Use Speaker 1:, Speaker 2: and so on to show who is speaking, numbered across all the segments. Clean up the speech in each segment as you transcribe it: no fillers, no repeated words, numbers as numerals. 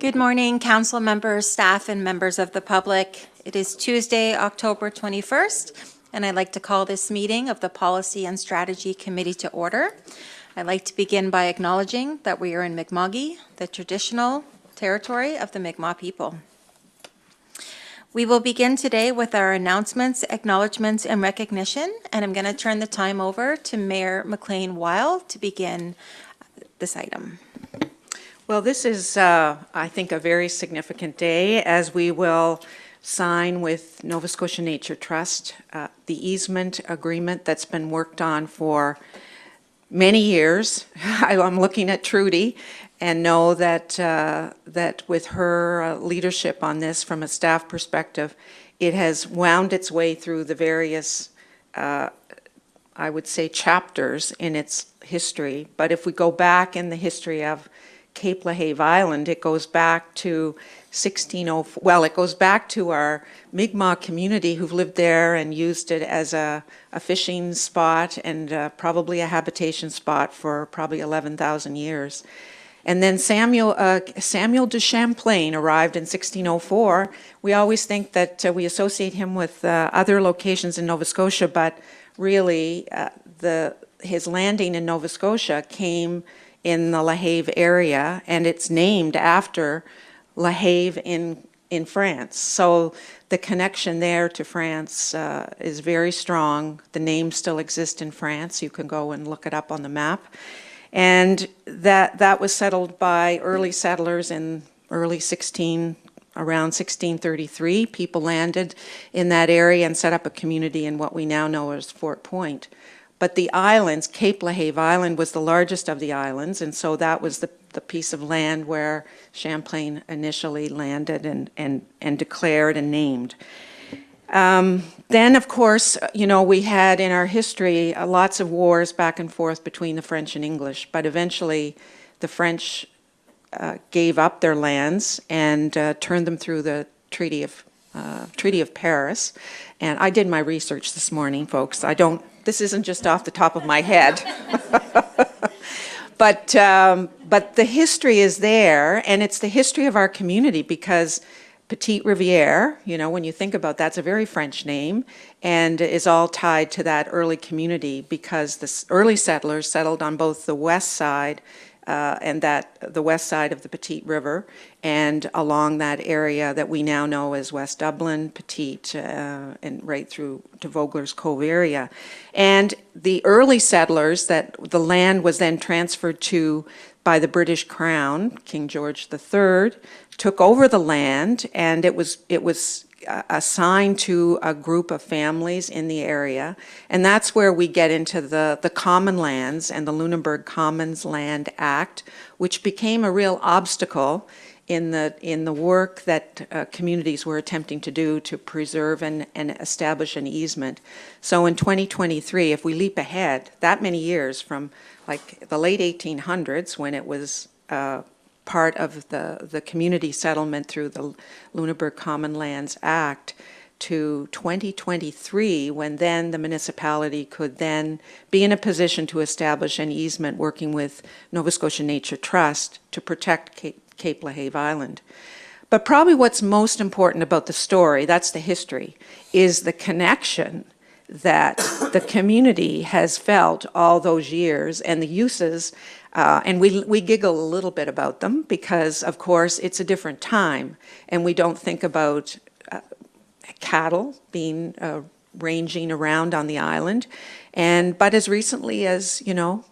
Speaker 1: Good morning, council members, staff, and members of the public. It is Tuesday, October 21st, and I'd like to call this meeting of the Policy and Strategy Committee to order. I'd like to begin by acknowledging that we are in Mi'kma'ki, the traditional territory of the Mi'kmaq people. We will begin today with our announcements, acknowledgements, and recognition, and I'm going to turn the time over to Mayor McLean-Weil to begin this item.
Speaker 2: Well, this is, I think, a very significant day as we will sign with Nova Scotia Nature Trust the easement agreement that's been worked on for many years. I'm looking at Trudy and know that that with her leadership on this from a staff perspective, it has wound its way through the various, I would say, chapters in its history. But if we go back in the history of Cape LaHave Island, it goes back to 1604. Well, it goes back to our Mi'kmaq community who've lived there and used it as a fishing spot and probably a habitation spot for probably 11,000 years. And then Samuel de Champlain arrived in 1604. We always think that we associate him with other locations in Nova Scotia, but really his landing in Nova Scotia came in the LaHave area, and it's named after LaHave in France. So the connection there to France is very strong. The name still exists in France. You can go and look it up on the map. And that was settled by early settlers in around 1633. People landed in that area and set up a community in what we now know as Fort Point. But the islands, Cape LaHave Island was the largest of the islands, and so that was the piece of land where Champlain initially landed and declared and named. Then, of course, you know, we had in our history lots of wars back and forth between the French and English, but eventually the French gave up their lands and turned them through the Treaty of Paris. And I did my research this morning, folks. This isn't just off the top of my head. But the history is there, and it's the history of our community because Petite Rivière, you know, when you think about that, it's a very French name and is all tied to that early community because the early settlers settled on both the west side and the west side of the Petite River and along that area that we now know as West Dublin, Petite, and right through to Vogler's Cove area. And the early settlers that the land was then transferred to by the British Crown, King George III, took over the land, and it was assigned to a group of families in the area, and that's where we get into the common lands and the Lunenburg Commons Land Act, which became a real obstacle in the work that communities were attempting to do to preserve and establish an easement. So in 2023, if we leap ahead that many years from like the late 1800s when it was part of the community settlement through the Lunenburg Common Lands Act to 2023, when then the municipality could then be in a position to establish an easement working with Nova Scotia Nature Trust to protect Cape LaHave Island. But probably what's most important about the story, that's the history, is the connection that the community has felt all those years and the uses. And we giggle a little bit about them because, of course, it's a different time, and we don't think about cattle being ranging around on the island. But as recently as, you know,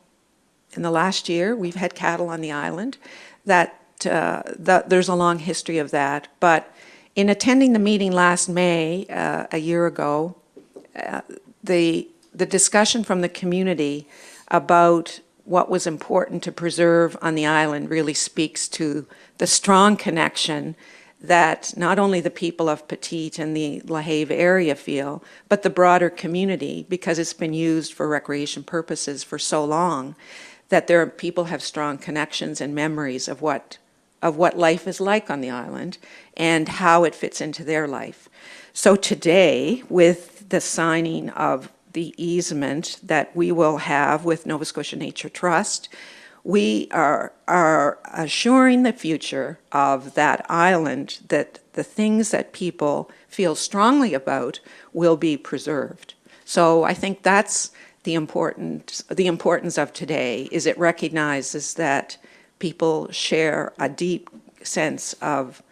Speaker 2: in the last year, we've had cattle on the island. That there's a long history of that. But in attending the meeting last May, a year ago, the discussion from the community about what was important to preserve on the island really speaks to the strong connection that not only the people of Petite and the LaHave area feel, but the broader community, because it's been used for recreation purposes for so long, that people have strong connections and memories of what life is like on the island and how it fits into their life. So today, with the signing of the easement that we will have with Nova Scotia Nature Trust, we are assuring the future of that island, that the things that people feel strongly about will be preserved. So I think that's the importance of today, is it recognizes that people share a deep sense of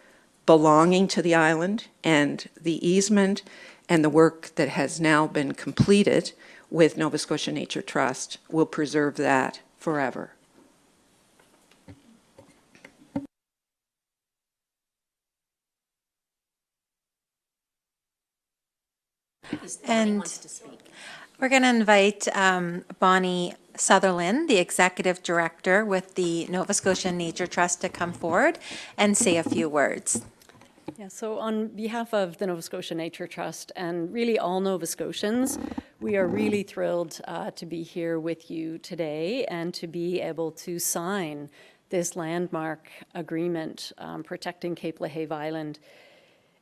Speaker 2: belonging to the island, and the easement and the work that has now been completed with Nova Scotia Nature Trust will preserve that forever.
Speaker 1: And we're going to invite Bonnie Sutherland, the Executive Director with the Nova Scotia Nature Trust, to come forward and say a few words.
Speaker 3: Yeah, so on behalf of the Nova Scotia Nature Trust and really all Nova Scotians, we are really thrilled to be here with you today and to be able to sign this landmark agreement protecting Cape LaHave Island.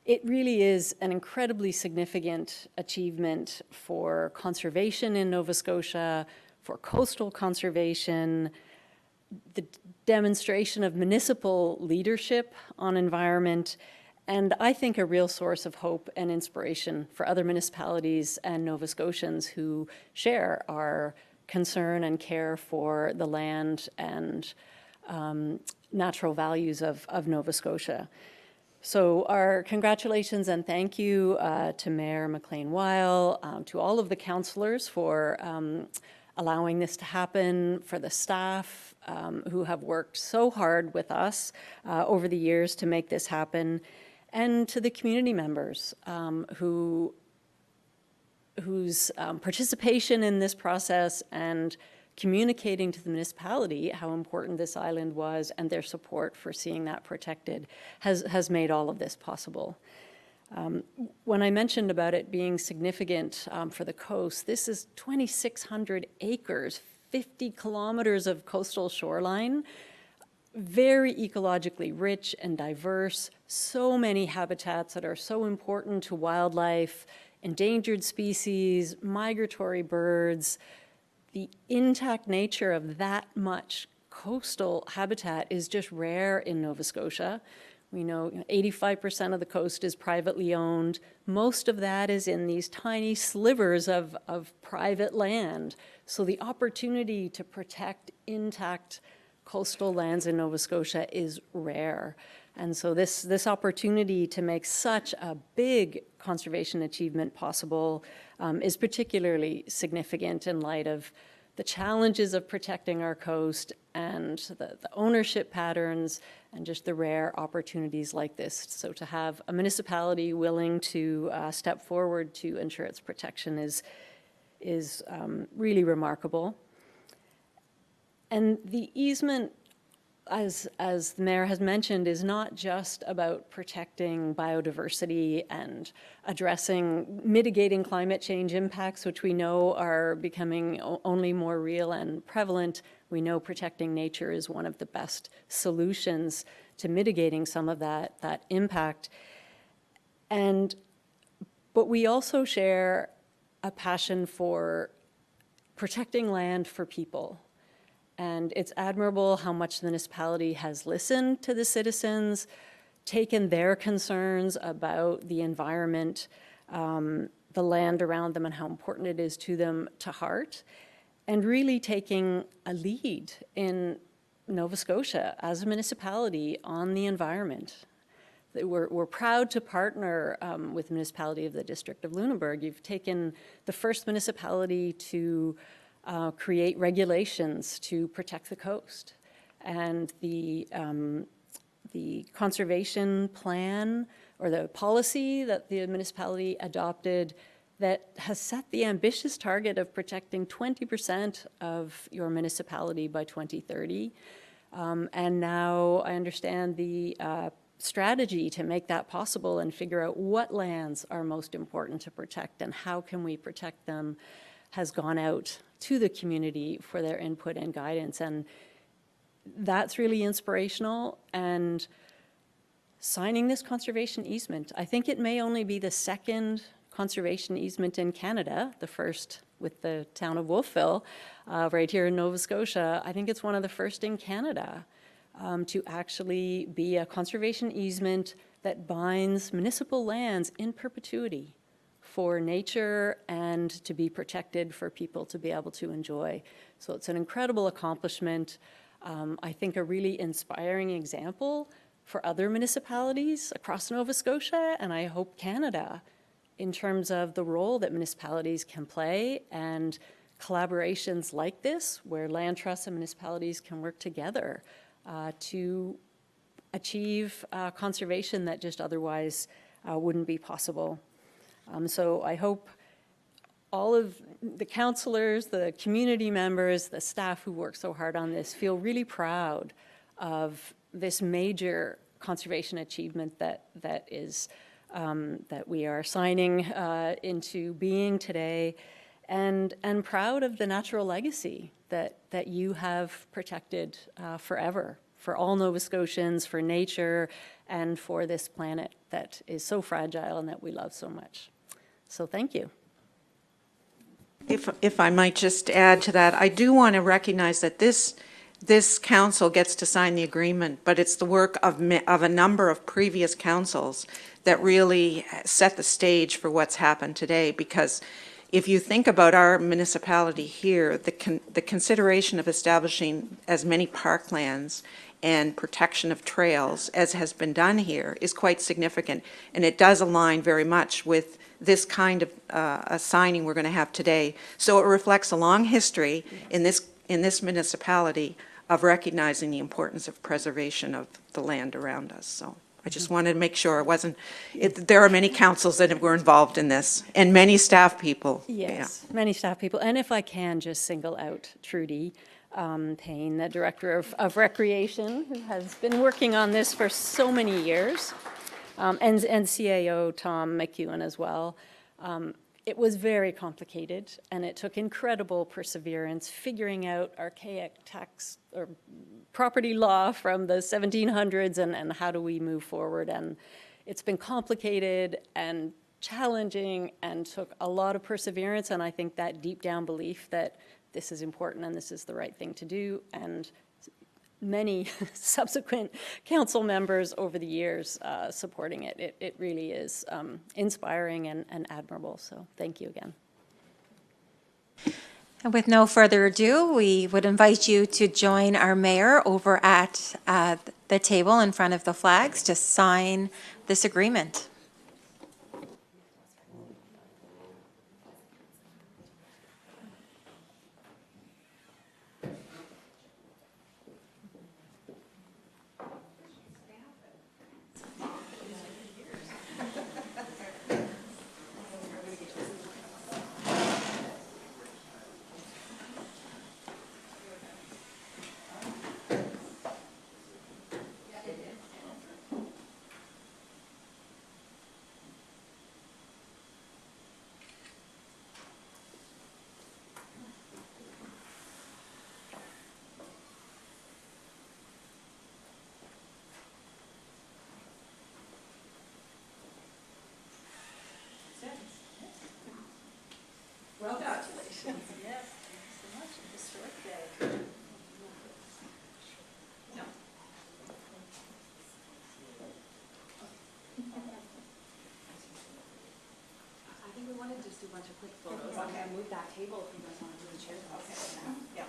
Speaker 3: It really is an incredibly significant achievement for conservation in Nova Scotia, for coastal conservation, the demonstration of municipal leadership on environment, and I think a real source of hope and inspiration for other municipalities and Nova Scotians who share our concern and care for the land and natural values of Nova Scotia. So our congratulations and thank you to Mayor McLean-Weil, to all of the councillors for allowing this to happen, for the staff who have worked so hard with us over the years to make this happen, and to the community members whose participation in this process and communicating to the municipality how important this island was and their support for seeing that protected has made all of this possible. When I mentioned about it being significant for the coast, this is 2,600 acres, 50 kilometers of coastal shoreline, very ecologically rich and diverse, so many habitats that are so important to wildlife, endangered species, migratory birds. The intact nature of that much coastal habitat is just rare in Nova Scotia. We know 85% of the coast is privately owned. Most of that is in these tiny slivers of private land. So the opportunity to protect intact coastal lands in Nova Scotia is rare. And so this opportunity to make such a big conservation achievement possible is particularly significant in light of the challenges of protecting our coast and the ownership patterns and just the rare opportunities like this. So to have a municipality willing to step forward to ensure its protection is really remarkable. And the easement, as the mayor has mentioned, is not just about protecting biodiversity and mitigating climate change impacts, which we know are becoming only more real and prevalent. We know protecting nature is one of the best solutions to mitigating some of that impact. But we also share a passion for protecting land for people. And it's admirable how much the municipality has listened to the citizens, taken their concerns about the environment, the land around them and how important it is to them to heart, and really taking a lead in Nova Scotia as a municipality on the environment. We're proud to partner with the municipality of the District of Lunenburg. You've taken the first municipality to create regulations to protect the coast. And the conservation plan or the policy that the municipality adopted that has set the ambitious target of protecting 20% of your municipality by 2030. And now I understand the strategy to make that possible and figure out what lands are most important to protect and how can we protect them has gone out to the community for their input and guidance. And that's really inspirational. And signing this conservation easement, I think it may only be the second conservation easement in Canada. The first with the town of Wolfville, right here in Nova Scotia. I think it's one of the first in Canada to actually be a conservation easement that binds municipal lands in perpetuity for nature and to be protected for people to be able to enjoy. So it's an incredible accomplishment. I think a really inspiring example for other municipalities across Nova Scotia, and I hope Canada, in terms of the role that municipalities can play and collaborations like this, where land trusts and municipalities can work together to achieve conservation that just otherwise wouldn't be possible. So I hope all of the councillors, the community members, the staff who work so hard on this feel really proud of this major conservation achievement that we are signing into being today, and proud of the natural legacy that you have protected forever for all Nova Scotians, for nature, and for this planet that is so fragile and that we love so much. So thank you.
Speaker 2: If I might just add to that, I do want to recognize that this council gets to sign the agreement, but it's the work of a number of previous councils that really set the stage for what's happened today. Because if you think about our municipality here, the consideration of establishing as many parklands and protection of trails as has been done here is quite significant. And it does align very much with this kind of a signing we're going to have today. So it reflects a long history in this municipality of recognizing the importance of preservation of the land around us. So I just wanted to make sure there are many councils that were involved in this, and many staff people.
Speaker 3: Yes, many staff people. And if I can just single out Trudy Payne, the Director of Recreation, who has been working on this for so many years, and CAO Tom McEwen as well. It was very complicated, and it took incredible perseverance figuring out archaic tax or property law from the 1700s and how do we move forward. And it's been complicated and challenging and took a lot of perseverance, and I think that deep down belief that this is important and this is the right thing to do, and many subsequent council members over the years supporting it. It really is inspiring and admirable, so thank you again.
Speaker 1: And with no further ado, we would invite you to join our mayor over at the table in front of the flags to sign this agreement.
Speaker 2: Well done.
Speaker 3: Yes, thanks so much. Historic day.
Speaker 4: I think we want to just do a bunch of quick photos. I'm going to move that table if you guys want to do the chair. Okay. Yeah.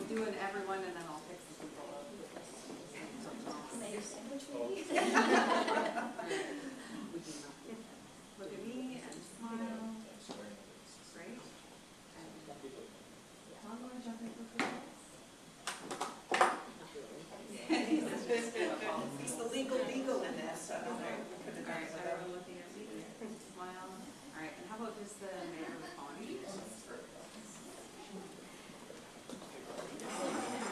Speaker 4: We'll do it everyone and then I'll pick the people up. Look at me and smile. Great. Tom, want to jump in for quick?
Speaker 2: He's the legal in this.
Speaker 4: All right, everyone looking at me. Smile. All right, and how about just the mayor of the county?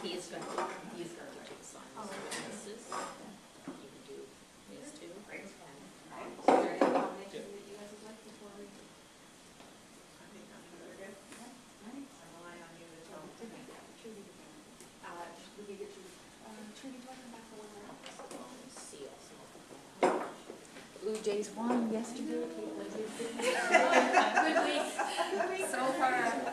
Speaker 5: He's going to write the sign. This is, you can do
Speaker 4: Days one, yesterday.
Speaker 1: Good week so far.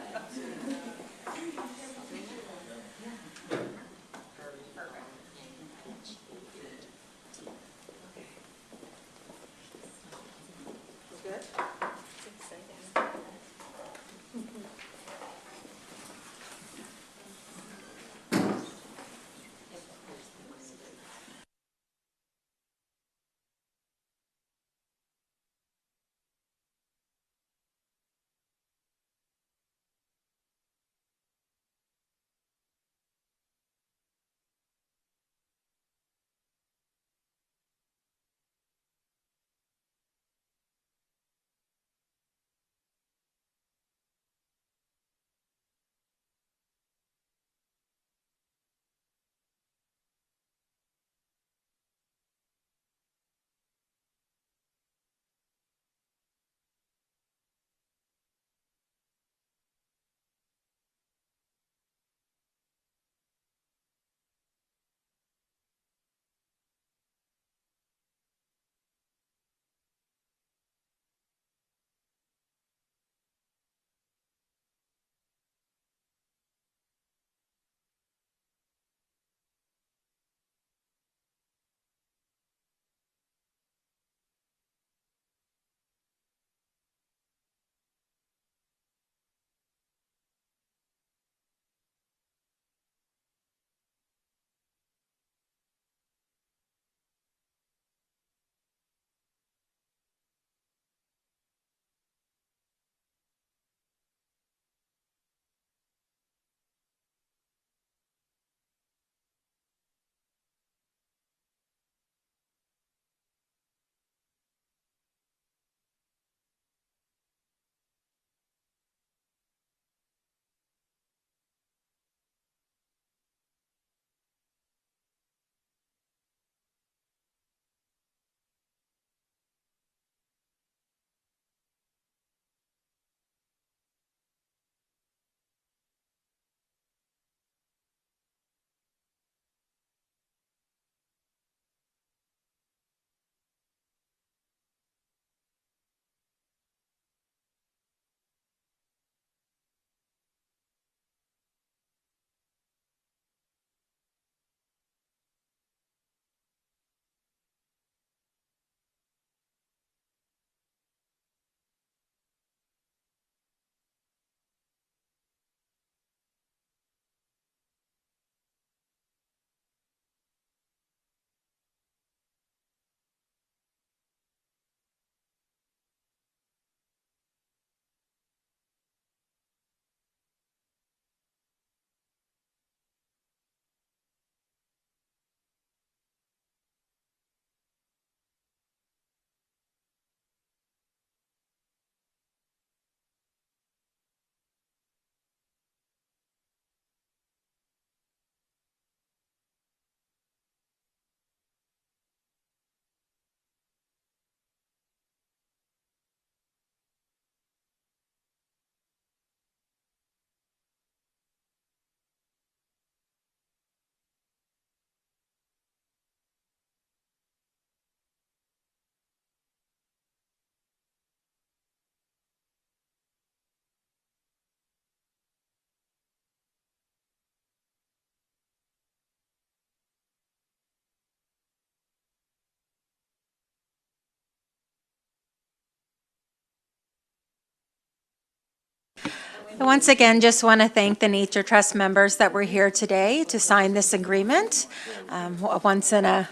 Speaker 1: I once again just want to thank the Nature Trust members that were here today to sign this agreement. A once in a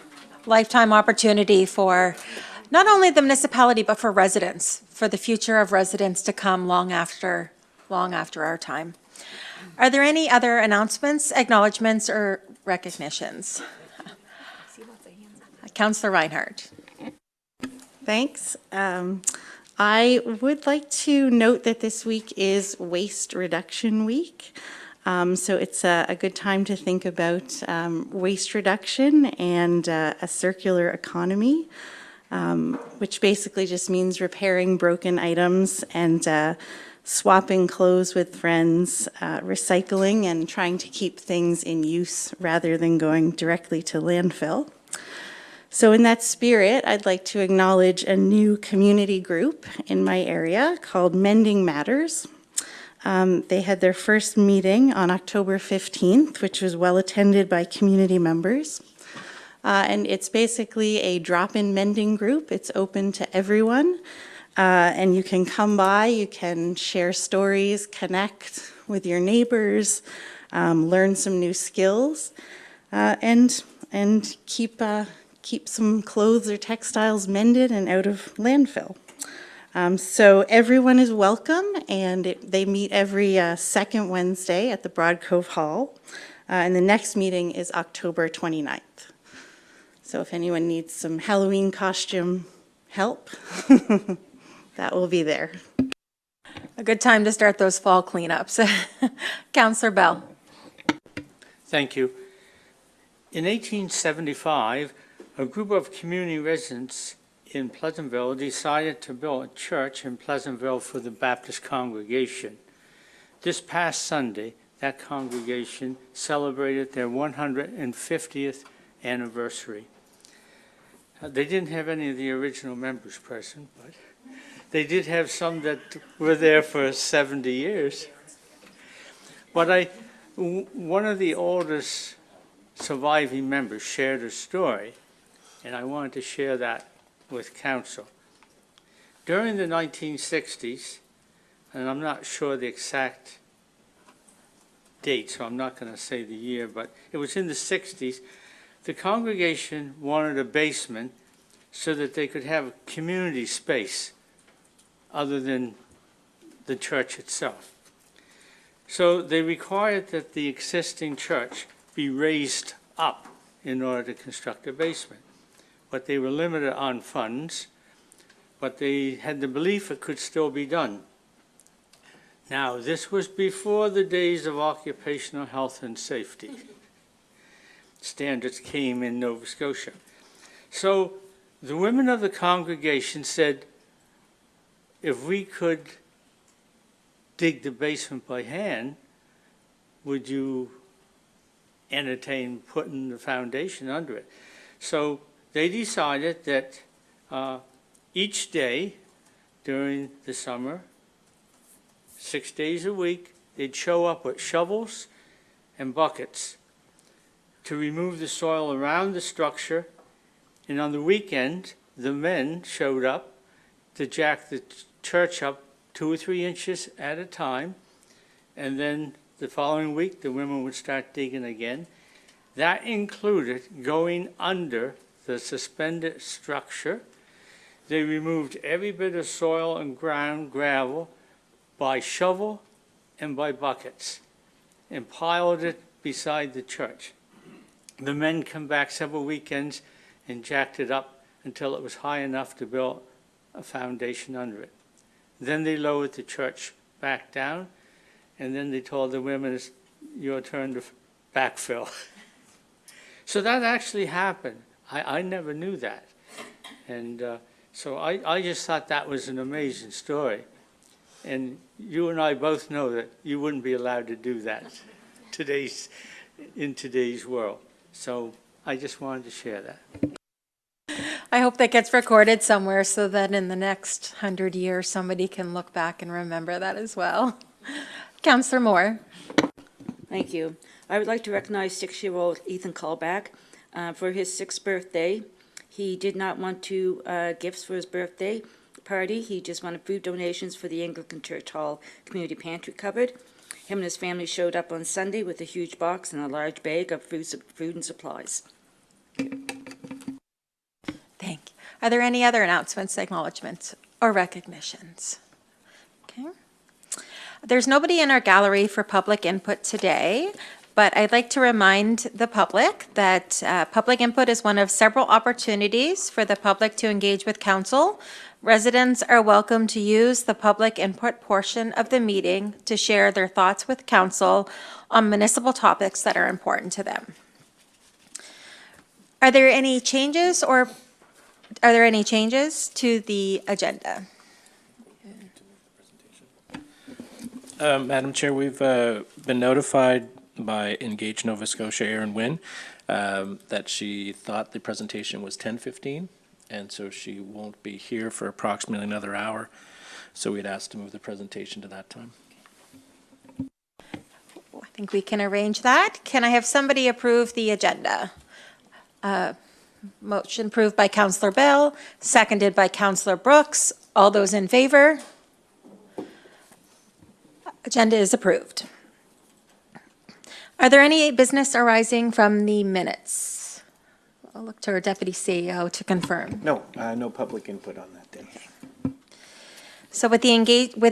Speaker 1: lifetime opportunity for not only the municipality, but for residents, for the future of residents to come long after our time. Are there any other announcements, acknowledgements, or recognitions? Councillor Reinhardt.
Speaker 5: Thanks. I would like to note that this week is Waste Reduction Week. So it's a good time to think about waste reduction and a circular economy, which basically just means repairing broken items and swapping clothes with friends, recycling, and trying to keep things in use rather than going directly to landfill. So in that spirit, I'd like to acknowledge a new community group in my area called Mending Matters. They had their first meeting on October 15th, which was well attended by community members. And it's basically a drop-in mending group. It's open to everyone. And you can come by, you can share stories, connect with your neighbors, learn some new skills, and keep some clothes or textiles mended and out of landfill. So everyone is welcome, and they meet every second Wednesday at the Broad Cove Hall. And the next meeting is October 29th. So if anyone needs some Halloween costume help, that will be there.
Speaker 1: A good time to start those fall cleanups. Councillor Bell.
Speaker 6: Thank you. In 1875, a group of community residents in Pleasantville decided to build a church in Pleasantville for the Baptist congregation. This past Sunday, that congregation celebrated their 150th anniversary. They didn't have any of the original members present, but they did have some that were there for 70 years. But one of the oldest surviving members shared a story, and I wanted to share that with council. During the 1960s, and I'm not sure the exact date, so I'm not going to say the year, but it was in the 60s, the congregation wanted a basement so that they could have a community space other than the church itself. So they required that the existing church be raised up in order to construct a basement. But they were limited on funds, but they had the belief it could still be done. Now, this was before the days of occupational health and safety. Standards came in Nova Scotia. So the women of the congregation said, if we could dig the basement by hand, would you entertain putting the foundation under it? So they decided that each day during the summer, 6 days a week, they'd show up with shovels and buckets to remove the soil around the structure. And on the weekend, the men showed up to jack the church up 2 or 3 inches at a time. And then the following week, the women would start digging again. That included going under the suspended structure. They removed every bit of soil and ground gravel by shovel and by buckets and piled it beside the church. The men come back several weekends and jacked it up until it was high enough to build a foundation under it. Then they lowered the church back down, and then they told the women, it's your turn to backfill. So that actually happened. I never knew that. And so I just thought that was an amazing story. And you and I both know that you wouldn't be allowed to do that in today's world. So I just wanted to share that.
Speaker 1: I hope that gets recorded somewhere so that in the next 100 years, somebody can look back and remember that as well. Councillor Moore.
Speaker 7: Thank you. I would like to recognize 6-year-old Ethan Callback for his 6th birthday. He did not want gifts for his birthday party. He just wanted food donations for the Anglican Church Hall Community Pantry cupboard. Him and his family showed up on Sunday with a huge box and a large bag of food and supplies.
Speaker 1: Thank you. Are there any other announcements, acknowledgements, or recognitions? Okay. There's nobody in our gallery for public input today, but I'd like to remind the public that public input is one of several opportunities for the public to engage with council. Residents are welcome to use the public input portion of the meeting to share their thoughts with council on municipal topics that are important to them. Are there any changes to the agenda?
Speaker 8: Madam Chair, we've been notified by Engage Nova Scotia Erin Wynn that she thought the presentation was 10:15, and so she won't be here for approximately another hour. So we'd asked to move the presentation to that time.
Speaker 1: I think we can arrange that. Can I have somebody approve the agenda? Motion approved by Councillor Bell, seconded by Councillor Brooks. All those in favor? Agenda is approved. Are there any business arising from the minutes? I'll look to our Deputy CEO to confirm.
Speaker 9: No, no public input on that day.
Speaker 1: So with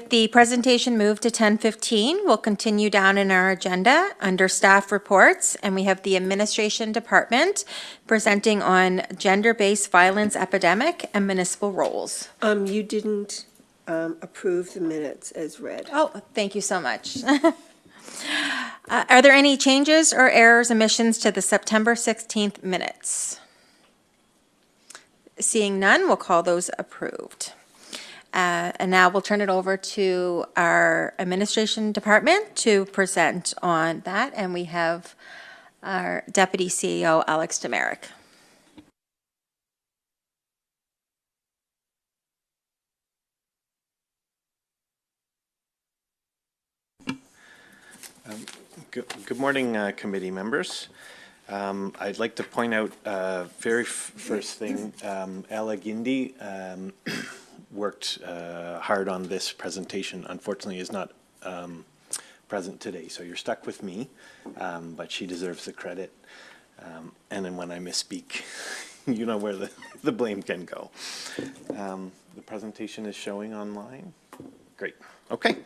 Speaker 1: the presentation moved to 10:15, we'll continue down in our agenda under staff reports, and we have the administration department presenting on gender-based violence epidemic and municipal roles.
Speaker 10: You didn't approve the minutes as read.
Speaker 1: Oh, thank you so much. Are there any changes or errors, omissions to the September 16th minutes? Seeing none, we'll call those approved. And now we'll turn it over to our administration department to present on that. And we have our Deputy CEO, Alex Demerick.
Speaker 9: Good morning, committee members. I'd like to point out very first thing, Ella Gindi worked hard on this presentation. Unfortunately, is not present today, so you're stuck with me, but she deserves the credit. And then when I misspeak, you know where the blame can go. The presentation is showing online. Great. Okay.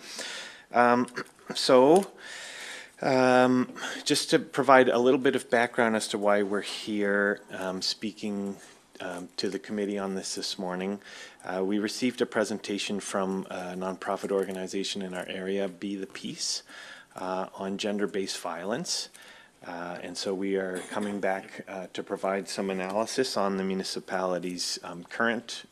Speaker 9: Just to provide a little bit of background as to why we're here speaking to the committee on this morning. We received a presentation from a nonprofit organization in our area, Be the Peace, on gender-based violence. And so we are coming back to provide some analysis on the municipality's current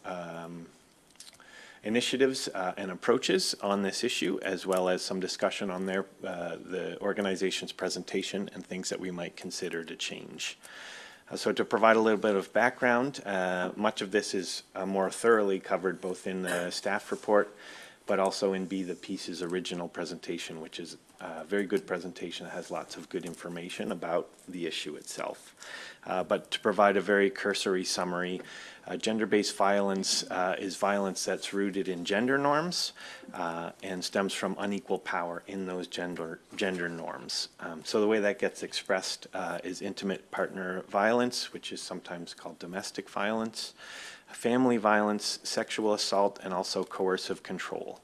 Speaker 9: initiatives and approaches on this issue, as well as some discussion on the organization's presentation and things that we might consider to change. So to provide a little bit of background, much of this is more thoroughly covered both in the staff report, but also in Be the Peace's original presentation, which is a very good presentation. It has lots of good information about the issue itself. But to provide a very cursory summary, gender-based violence is violence that's rooted in gender norms and stems from unequal power in those gender norms. So the way that gets expressed is intimate partner violence, which is sometimes called domestic violence, family violence, sexual assault, and also coercive control,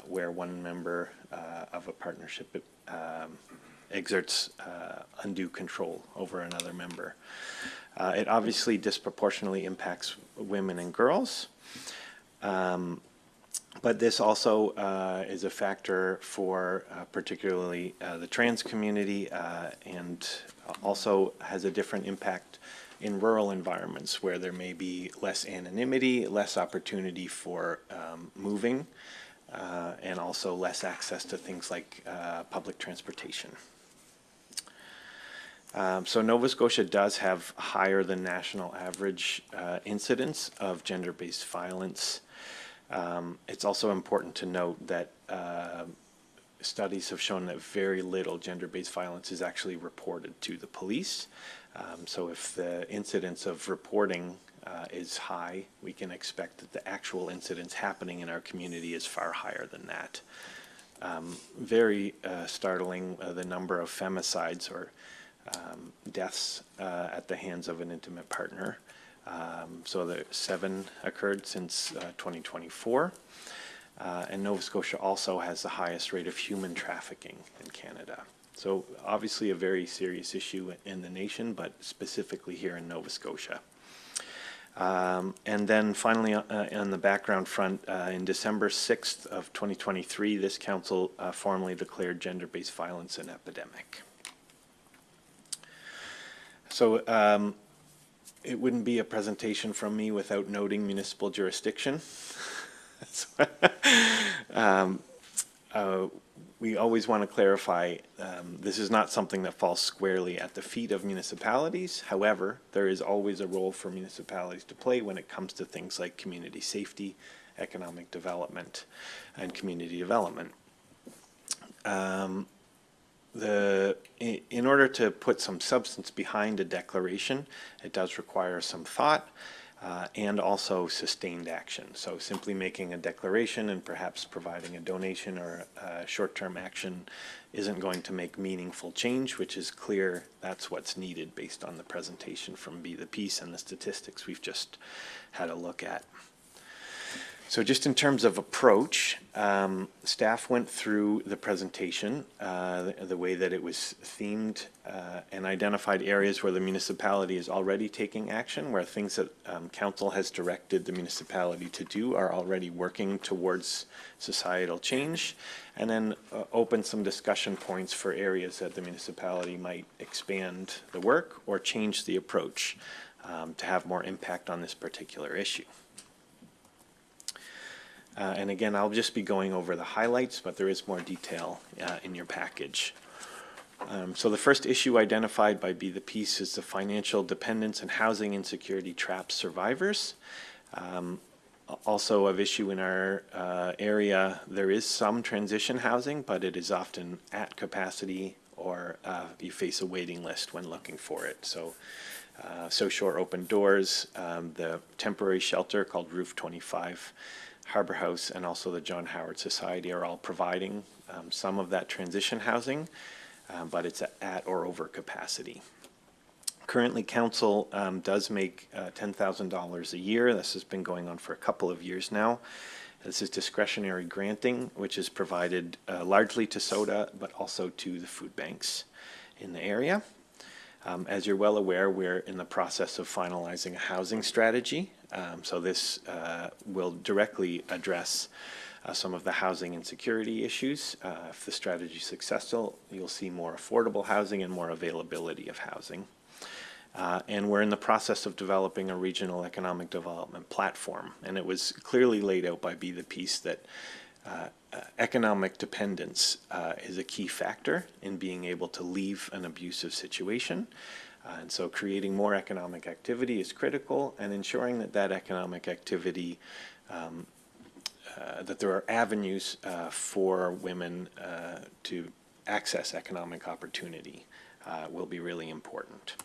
Speaker 9: where one member of a partnership exerts undue control over another member. It obviously disproportionately impacts women and girls, but this also is a factor for particularly the trans community and also has a different impact in rural environments where there may be less anonymity, less opportunity for moving, and also less access to things like public transportation. So Nova Scotia does have higher than national average incidence of gender-based violence. It's also important to note that studies have shown that very little gender-based violence is actually reported to the police. So if the incidence of reporting is high, we can expect that the actual incidence happening in our community is far higher than that. Very startling, the number of femicides or deaths at the hands of an intimate partner. So the 7 occurred since 2024. And Nova Scotia also has the highest rate of human trafficking in Canada. So obviously a very serious issue in the nation, but specifically here in Nova Scotia. And then finally on the background front, in December 6th of 2023, this council formally declared gender-based violence an epidemic. So it wouldn't be a presentation from me without noting municipal jurisdiction. we always want to clarify, this is not something that falls squarely at the feet of municipalities. However, there is always a role for municipalities to play when it comes to things like community safety, economic development, and community development. In order to put some substance behind a declaration, it does require some thought and also sustained action. So simply making a declaration and perhaps providing a donation or a short-term action isn't going to make meaningful change, which is clear that's what's needed based on the presentation from Be the Peace and the statistics we've just had a look at. So just in terms of approach, staff went through the presentation, the way that it was themed, and identified areas where the municipality is already taking action, where things that council has directed the municipality to do are already working towards societal change, and then open some discussion points for areas that the municipality might expand the work or change the approach to have more impact on this particular issue. And again, I'll just be going over the highlights, but there is more detail in your package. So the first issue identified by Be the Peace is the financial dependence and housing insecurity traps survivors. Also of issue in our area, there is some transition housing, but it is often at capacity or you face a waiting list when looking for it. So Shore Open Doors, the temporary shelter called Roof 25, Harbor House, and also the John Howard Society are all providing some of that transition housing, but it's at or over capacity. Currently, council does make $10,000 a year. This has been going on for a couple of years now. This is discretionary granting, which is provided largely to SODA, but also to the food banks in the area. As you're well aware, we're in the process of finalizing a housing strategy. So this will directly address some of the housing insecurity issues. If the strategy is successful, you'll see more affordable housing and more availability of housing. And we're in the process of developing a regional economic development platform. And it was clearly laid out by Be the Peace that economic dependence is a key factor in being able to leave an abusive situation. And so creating more economic activity is critical, and ensuring that that economic activity, that there are avenues for women to access economic opportunity will be really important.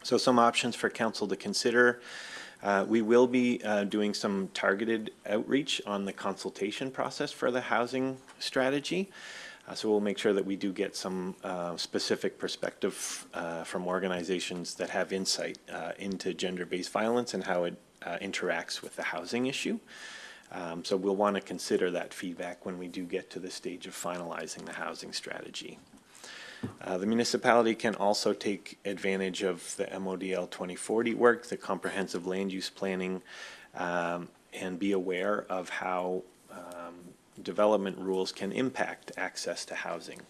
Speaker 9: So some options for council to consider. We will be doing some targeted outreach on the consultation process for the housing strategy. So we'll make sure that we do get some specific perspective from organizations that have insight into gender-based violence and how it interacts with the housing issue. So we'll want to consider that feedback when we do get to the stage of finalizing the housing strategy. The municipality can also take advantage of the MODL 2040 work, the comprehensive land use planning, and be aware of how development rules can impact access to housing.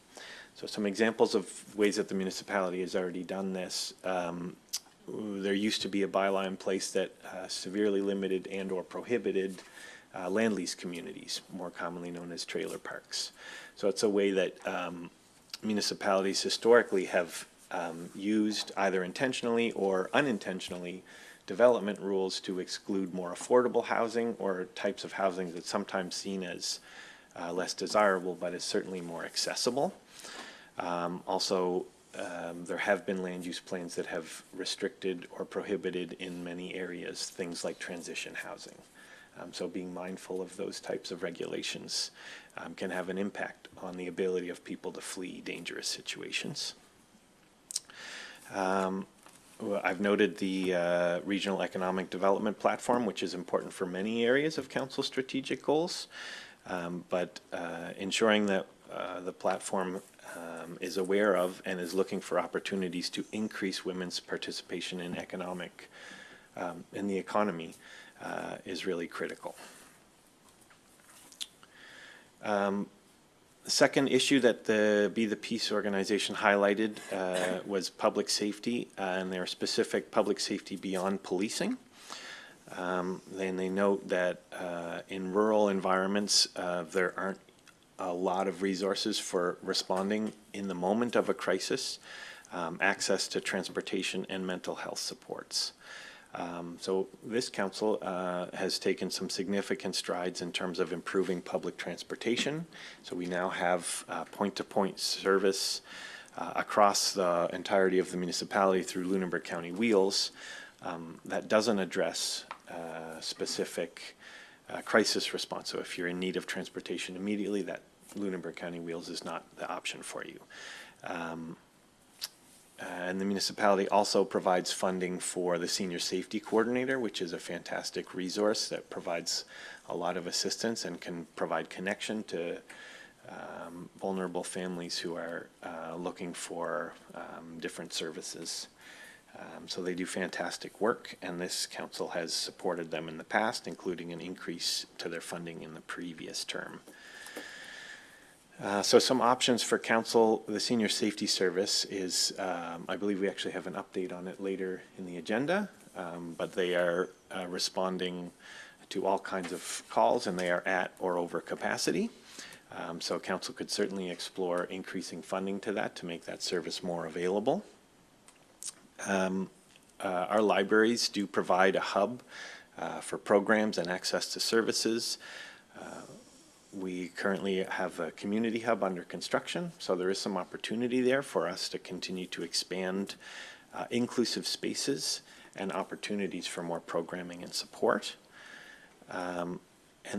Speaker 9: So some examples of ways that the municipality has already done this. There used to be a bylaw in place that severely limited and or prohibited land lease communities, more commonly known as trailer parks. So it's a way that municipalities historically have used either intentionally or unintentionally development rules to exclude more affordable housing or types of housing that's sometimes seen as less desirable, but is certainly more accessible. Also, there have been land use plans that have restricted or prohibited in many areas things like transition housing. So being mindful of those types of regulations can have an impact on the ability of people to flee dangerous situations. I've noted the Regional Economic Development Platform, which is important for many areas of council strategic goals, but ensuring that the platform is aware of and is looking for opportunities to increase women's participation in the economy is really critical. The second issue that the Be the Peace organization highlighted was public safety, and their specific public safety beyond policing. Then they note that in rural environments, there aren't a lot of resources for responding in the moment of a crisis, access to transportation and mental health supports. So this council has taken some significant strides in terms of improving public transportation. So we now have point-to-point service across the entirety of the municipality through Lunenburg County Wheels. That doesn't address specific crisis response. So if you're in need of transportation immediately, that Lunenburg County Wheels is not the option for you. And the municipality also provides funding for the Senior Safety Coordinator, which is a fantastic resource that provides a lot of assistance and can provide connection to vulnerable families who are looking for different services. So they do fantastic work, and this council has supported them in the past, including an increase to their funding in the previous term. So some options for council. The Senior Safety Service is, I believe we actually have an update on it later in the agenda, but they are responding to all kinds of calls, and they are at or over capacity. So council could certainly explore increasing funding to that to make that service more available. Our libraries do provide a hub for programs and access to services. We currently have a community hub under construction, so there is some opportunity there for us to continue to expand inclusive spaces and opportunities for more programming and support. And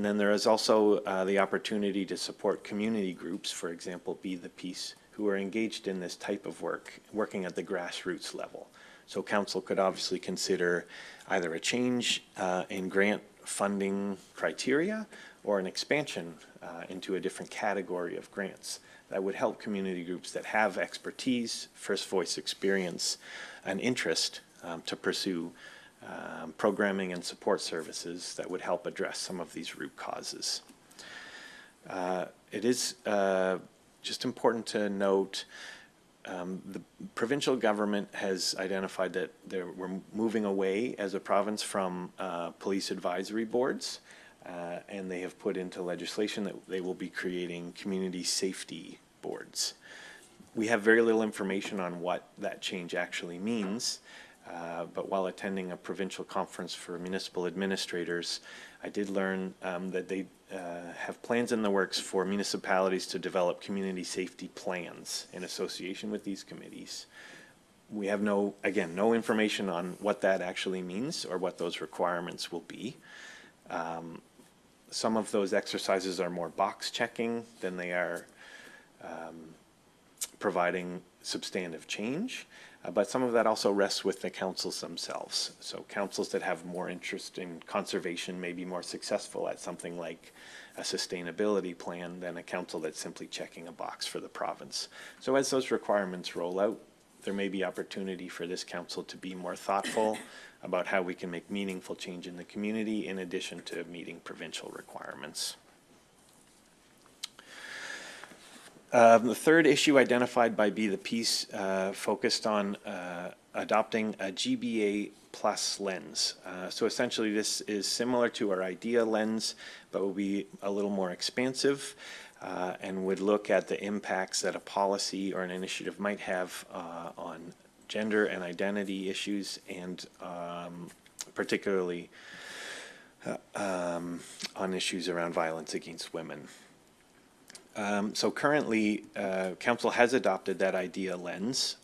Speaker 9: then there is also the opportunity to support community groups, for example, Be the Peace, who are engaged in this type of work, working at the grassroots level. So council could obviously consider either a change in grant funding criteria or an expansion into a different category of grants that would help community groups that have expertise, first voice experience, and interest to pursue programming and support services that would help address some of these root causes. It is just important to note the provincial government has identified that we're moving away as a province from police advisory boards, and they have put into legislation that they will be creating community safety boards. We have very little information on what that change actually means, but while attending a provincial conference for municipal administrators, I did learn that they have plans in the works for municipalities to develop community safety plans in association with these committees. We have no information on what that actually means or what those requirements will be. Some of those exercises are more box checking than they are providing substantive change. But some of that also rests with the councils themselves. So councils that have more interest in conservation may be more successful at something like a sustainability plan than a council that's simply checking a box for the province. So as those requirements roll out, there may be opportunity for this council to be more thoughtful about how we can make meaningful change in the community in addition to meeting provincial requirements. The third issue identified by Be the Peace focused on adopting a GBA plus lens. So essentially this is similar to our IDEA lens, but will be a little more expansive and would look at the impacts that a policy or an initiative might have on gender and identity issues, and particularly on issues around violence against women. So currently, council has adopted that IDEA lens,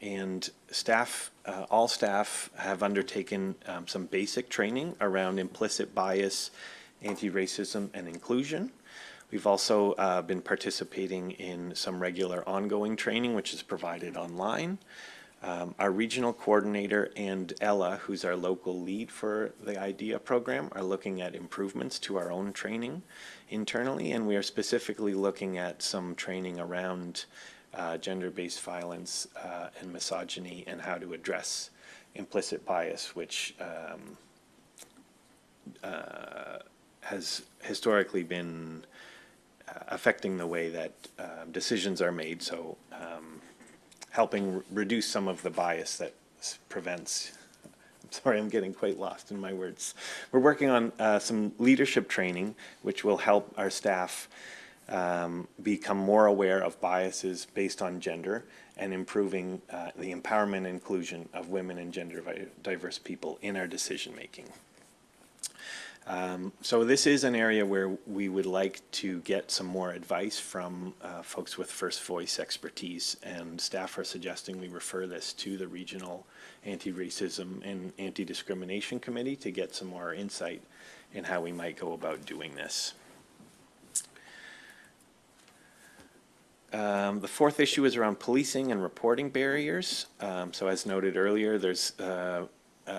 Speaker 9: and staff, all staff have undertaken some basic training around implicit bias, anti-racism, and inclusion. We've also been participating in some regular ongoing training, which is provided online. Our regional coordinator and Ella, who's our local lead for the IDEA program, are looking at improvements to our own training internally, and we are specifically looking at some training around gender-based violence and misogyny and how to address implicit bias, which has historically been affecting the way that decisions are made. So helping reduce some of the bias that prevents, I'm sorry, I'm getting quite lost in my words. We're working on some leadership training, which will help our staff become more aware of biases based on gender and improving the empowerment and inclusion of women and gender diverse people in our decision-making. So this is an area where we would like to get some more advice from folks with first voice expertise, and staff are suggesting we refer this to the Regional Anti-Racism and Anti-Discrimination Committee to get some more insight in how we might go about doing this. The fourth issue is around policing and reporting barriers. So as noted earlier, there's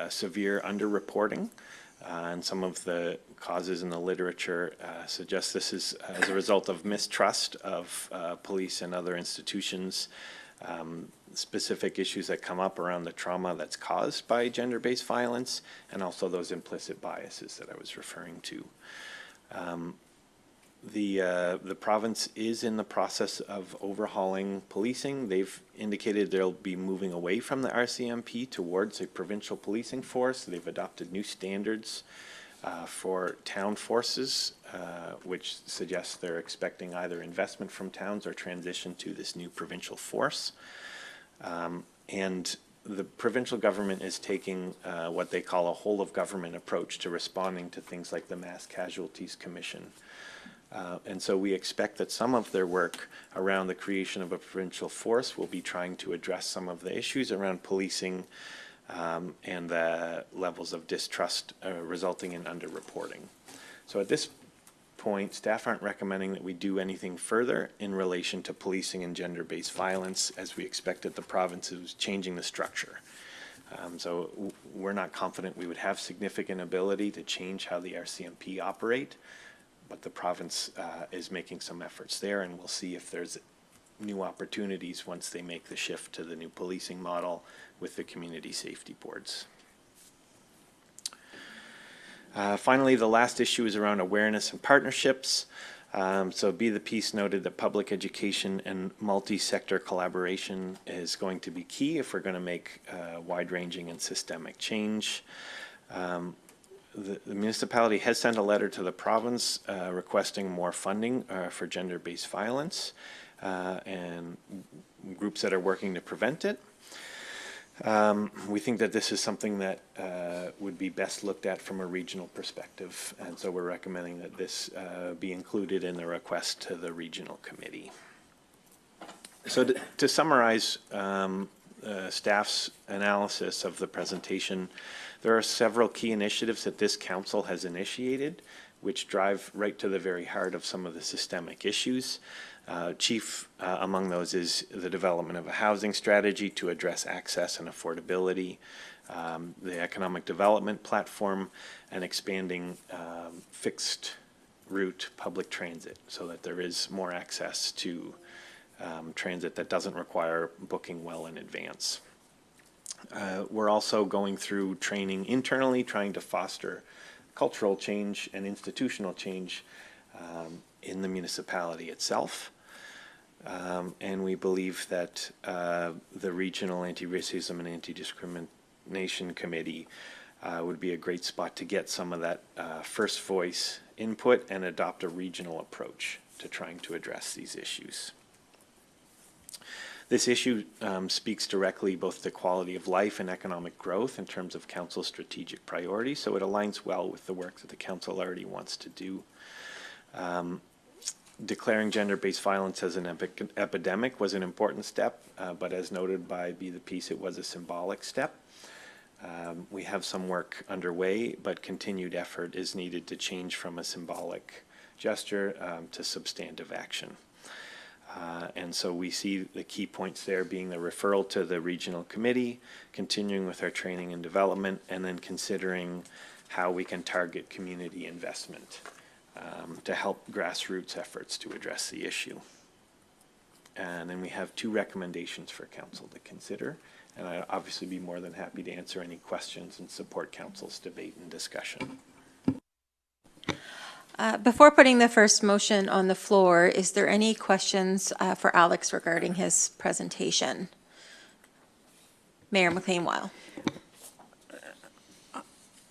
Speaker 9: severe underreporting. And some of the causes in the literature suggest this is as a result of mistrust of police and other institutions, specific issues that come up around the trauma that's caused by gender-based violence, and also those implicit biases that I was referring to. The province is in the process of overhauling policing. They've indicated they'll be moving away from the RCMP towards a provincial policing force. They've adopted new standards for town forces, which suggests they're expecting either investment from towns or transition to this new provincial force. And the provincial government is taking what they call a whole-of-government approach to responding to things like the Mass Casualties Commission. And so we expect that some of their work around the creation of a provincial force will be trying to address some of the issues around policing and the levels of distrust resulting in underreporting. So at this point, staff aren't recommending that we do anything further in relation to policing and gender-based violence, as we expect that the province is changing the structure. So we're not confident we would have significant ability to change how the RCMP operate, but the province is making some efforts there, and we'll see if there's new opportunities once they make the shift to the new policing model with the community safety boards. Finally, the last issue is around awareness and partnerships. So Be the Peace noted that public education and multi-sector collaboration is going to be key if we're going to make wide-ranging and systemic change. The municipality has sent a letter to the province requesting more funding for gender-based violence and groups that are working to prevent it. We think that this is something that would be best looked at from a regional perspective, and so we're recommending that this be included in the request to the regional committee. So to summarize staff's analysis of the presentation, there are several key initiatives that this council has initiated which drive right to the very heart of some of the systemic issues. Chief among those is the development of a housing strategy to address access and affordability, the economic development platform, and expanding fixed route public transit so that there is more access to transit that doesn't require booking well in advance. We're also going through training internally, trying to foster cultural change and institutional change in the municipality itself. And we believe that the Regional Anti-Racism and Anti-Discrimination Committee would be a great spot to get some of that first voice input and adopt a regional approach to trying to address these issues. This issue speaks directly both to quality of life and economic growth in terms of council's strategic priorities, so it aligns well with the work that the council already wants to do. Declaring gender-based violence as an epidemic was an important step, but as noted by Be the Peace, it was a symbolic step. We have some work underway, but continued effort is needed to change from a symbolic gesture to substantive action. And so we see the key points there being the referral to the regional committee, continuing with our training and development, and then considering how we can target community investment to help grassroots efforts to address the issue. And then we have 2 recommendations for council to consider, and I'd obviously be more than happy to answer any questions and support council's debate and discussion.
Speaker 1: Before putting the first motion on the floor, is there any questions for Alex regarding his presentation? Mayor McLean-Weil.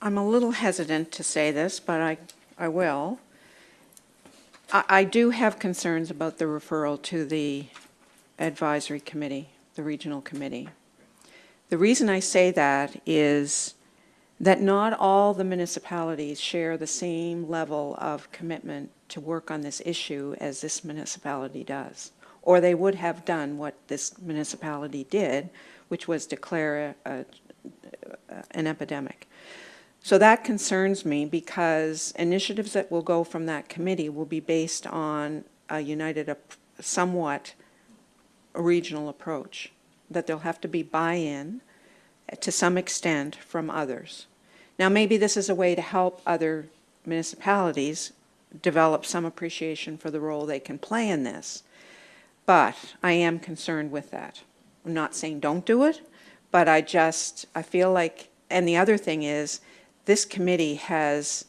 Speaker 2: I'm a little hesitant to say this, but I will. I do have concerns about the referral to the advisory committee, the regional committee. The reason I say that is that not all the municipalities share the same level of commitment to work on this issue as this municipality does. Or they would have done what this municipality did, which was declare an epidemic. So that concerns me because initiatives that will go from that committee will be based on a united, somewhat regional approach, that there'll have to be buy-in to some extent from others. Now, maybe this is a way to help other municipalities develop some appreciation for the role they can play in this, but I am concerned with that. I'm not saying don't do it, but I feel like, and the other thing is, this committee has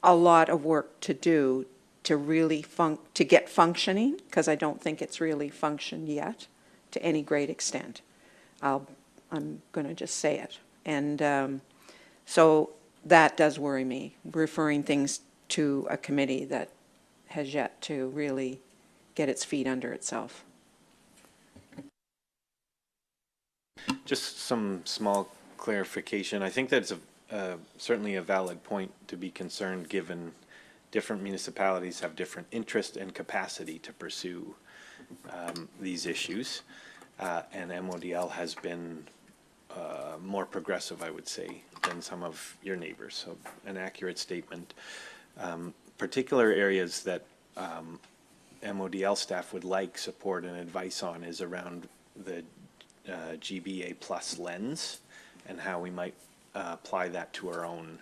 Speaker 2: a lot of work to do to really to get functioning, because I don't think it's really functioned yet to any great extent. I'm going to just say it. And so that does worry me, referring things to a committee that has yet to really get its feet under itself.
Speaker 9: Just some small clarification. I think that's certainly a valid point to be concerned, given different municipalities have different interest and capacity to pursue these issues. And MODL has been more progressive, I would say, than some of your neighbors. So an accurate statement. Particular areas that MODL staff would like support and advice on is around the GBA plus lens and how we might apply that to our own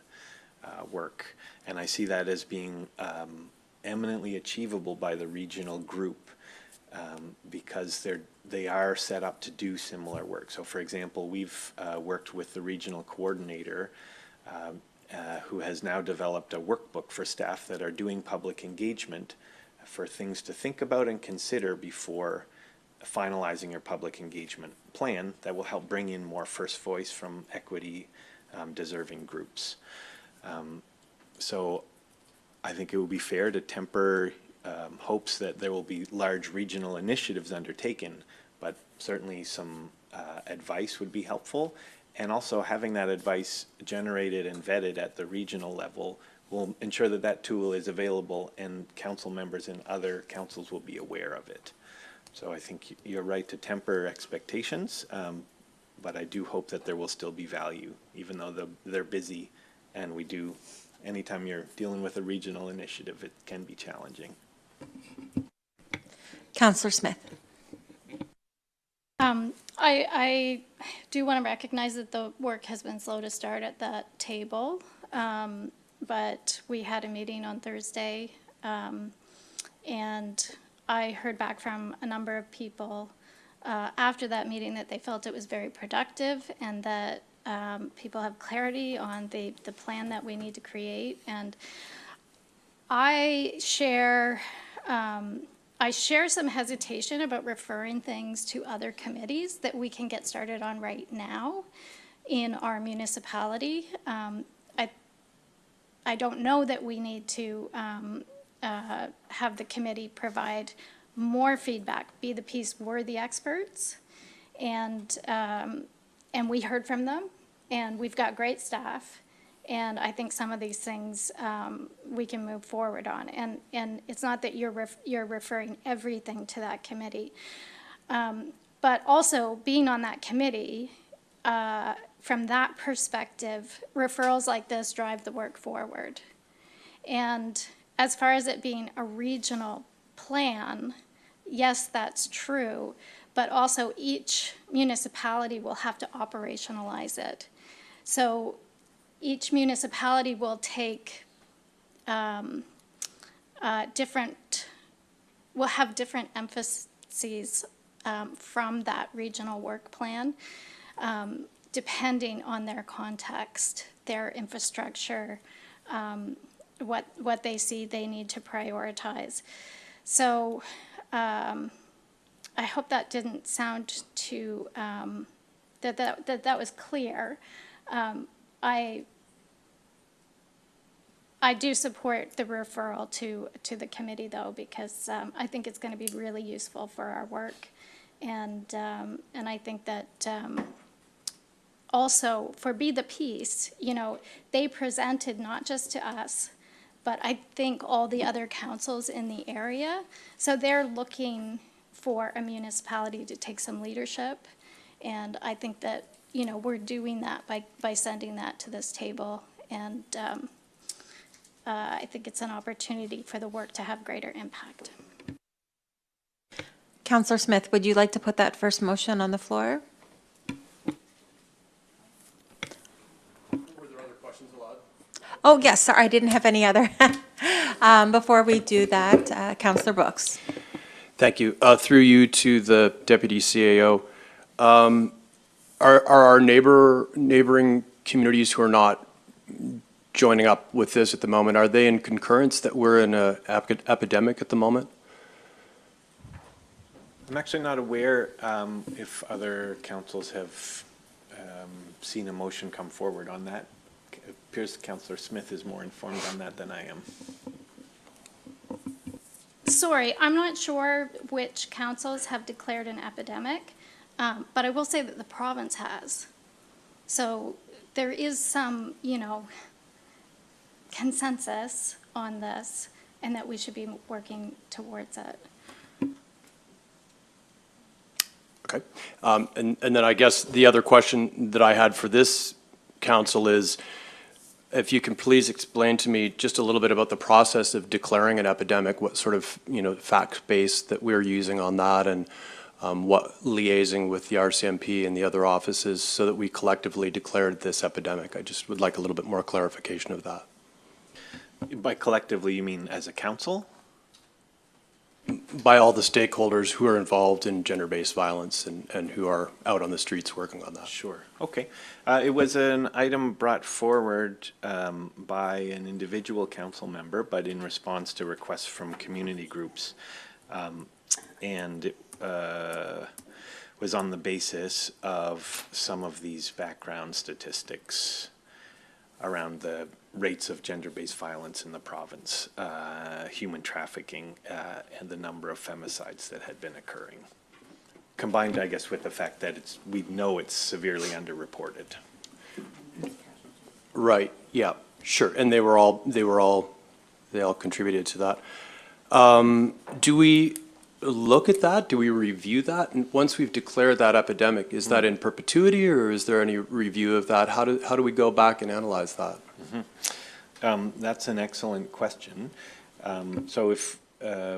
Speaker 9: work. And I see that as being eminently achievable by the regional group because they are set up to do similar work. So for example, we've worked with the regional coordinator who has now developed a workbook for staff that are doing public engagement for things to think about and consider before finalizing your public engagement plan that will help bring in more first voice from equity deserving groups. So I think it would be fair to temper hopes that there will be large regional initiatives undertaken, but certainly some advice would be helpful. And also having that advice generated and vetted at the regional level will ensure that that tool is available and council members in other councils will be aware of it. So I think you're right to temper expectations, but I do hope that there will still be value, even though they're busy, and we do, anytime you're dealing with a regional initiative, it can be challenging.
Speaker 1: Councillor Smith.
Speaker 11: I do want to recognize that the work has been slow to start at that table, but we had a meeting on Thursday, and I heard back from a number of people after that meeting that they felt it was very productive and that people have clarity on the plan that we need to create. And I share some hesitation about referring things to other committees that we can get started on right now in our municipality. I don't know that we need to have the committee provide more feedback, be the piece, we're the experts, and we heard from them, and we've got great staff, and I think some of these things we can move forward on, and it's not that you're referring everything to that committee, but also being on that committee, from that perspective, referrals like this drive the work forward. And as far as it being a regional plan, yes, that's true, but also each municipality will have to operationalize it. So each municipality will take will have different emphases from that regional work plan, depending on their context, their infrastructure, what they see they need to prioritize. So I hope that didn't sound too, that was clear. I do support the referral to the committee, though, because I think it's going to be really useful for our work. And I think that also for Be the Peace, you know, they presented not just to us, but I think all the other councils in the area. So they're looking for a municipality to take some leadership. And I think that, you know, we're doing that by sending that to this table. And I think it's an opportunity for the work to have greater impact.
Speaker 1: Councillor Smith, would you like to put that first motion on the floor?
Speaker 12: Were there other questions allowed?
Speaker 1: Oh, yes, sorry, I didn't have any other. Before we do that, Councillor Brooks.
Speaker 12: Thank you. Through you to the Deputy CAO. Are our neighboring communities who are not joining up with this at the moment, are they in concurrence that we're in an epidemic at the moment?
Speaker 9: I'm actually not aware if other councils have seen a motion come forward on that. It appears Councillor Smith is more informed on that than I am.
Speaker 11: Sorry, I'm not sure which councils have declared an epidemic, but I will say that the province has. So there is some, you know, consensus on this, and that we should be working towards it.
Speaker 12: Okay. And then I guess the other question that I had for this council is, if you can please explain to me just a little bit about the process of declaring an epidemic, what sort of, you know, fact base that we're using on that, and what liaising with the RCMP and the other offices so that we collectively declared this epidemic. I just would like a little bit more clarification of that.
Speaker 9: By collectively, you mean as a council?
Speaker 12: By all the stakeholders who are involved in gender-based violence and who are out on the streets working on that.
Speaker 9: Sure. Okay. It was an item brought forward by an individual council member, but in response to requests from community groups. And it was on the basis of some of these background statistics around the rates of gender-based violence in the province, human trafficking, and the number of femicides that had been occurring. Combined, I guess, with the fact that we know it's severely underreported.
Speaker 12: Right, yeah, sure, and they all contributed to that. Do we look at that? Do we review that? And once we've declared that epidemic, is that in perpetuity, or is there any review of that? How do we go back and analyze that?
Speaker 9: That's an excellent question. So if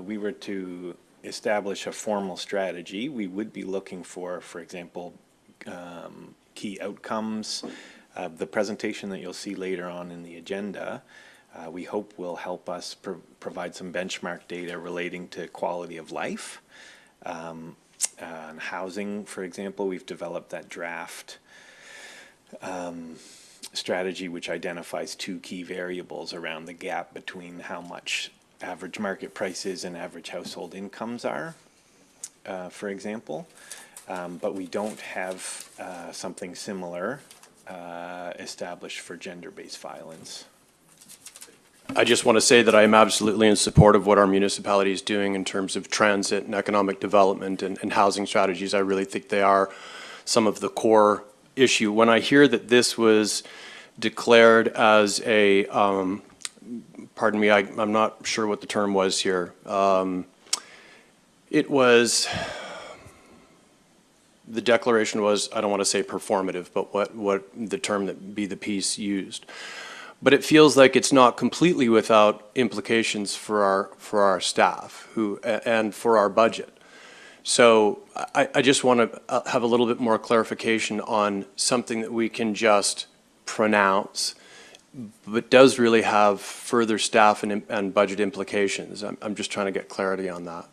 Speaker 9: we were to establish a formal strategy, we would be looking for example, key outcomes. The presentation that you'll see later on in the agenda, we hope will help us provide some benchmark data relating to quality of life. On housing, for example, we've developed that draft strategy which identifies two key variables around the gap between how much average market prices and average household incomes are, for example. But we don't have something similar established for gender-based violence.
Speaker 12: I just want to say that I am absolutely in support of what our municipality is doing in terms of transit and economic development and housing strategies. I really think they are some of the core issue. When I hear that this was declared as a, pardon me, I'm not sure what the term was here. It was, the declaration was, I don't want to say performative, but what the term that Be the Peace used. But it feels like it's not completely without implications for our staff and for our budget. So I just want to have a little bit more clarification on something that we can just pronounce, but does really have further staff and budget implications. I'm just trying to get clarity on that.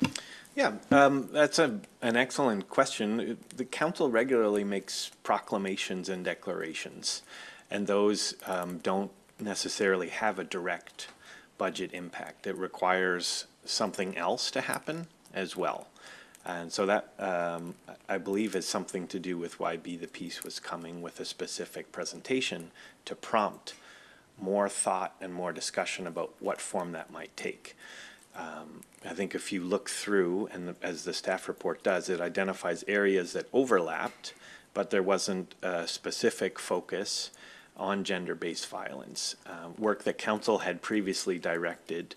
Speaker 9: Yeah, that's an excellent question. The council regularly makes proclamations and declarations, and those don't necessarily have a direct budget impact. It requires something else to happen as well. And so that, I believe, is something to do with why Be the Peace was coming with a specific presentation to prompt more thought and more discussion about what form that might take. I think if you look through, and as the staff report does, it identifies areas that overlapped, but there wasn't a specific focus on gender-based violence. Work that council had previously directed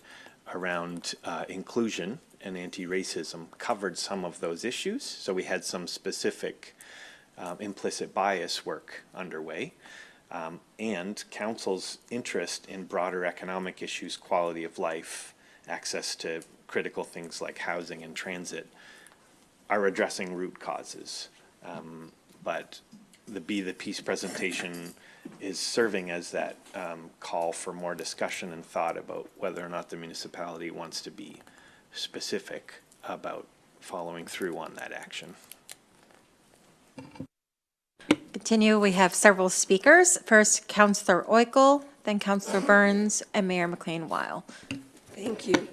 Speaker 9: around inclusion and anti-racism covered some of those issues. So we had some specific implicit bias work underway. And council's interest in broader economic issues, quality of life, access to critical things like housing and transit are addressing root causes. But the Be the Peace presentation is serving as that call for more discussion and thought about whether or not the municipality wants to be specific about following through on that action.
Speaker 1: Continue, we have several speakers. First, Councillor Oikel, then Councillor Burns, and Mayor McLean-Weil.
Speaker 10: Thank you.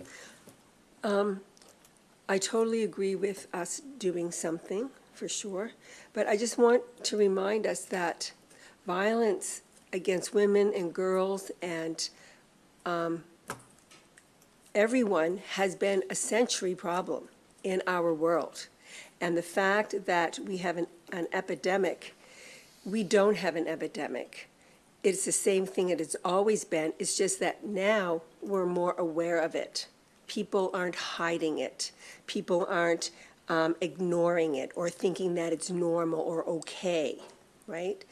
Speaker 10: I totally agree with us doing something, for sure, but I just want to remind us that violence against women and girls and everyone has been a century problem in our world. And the fact that we have an epidemic, we don't have an epidemic. It's the same thing it has always been. It's just that now we're more aware of it. People aren't hiding it. People aren't ignoring it or thinking that it's normal or okay, right?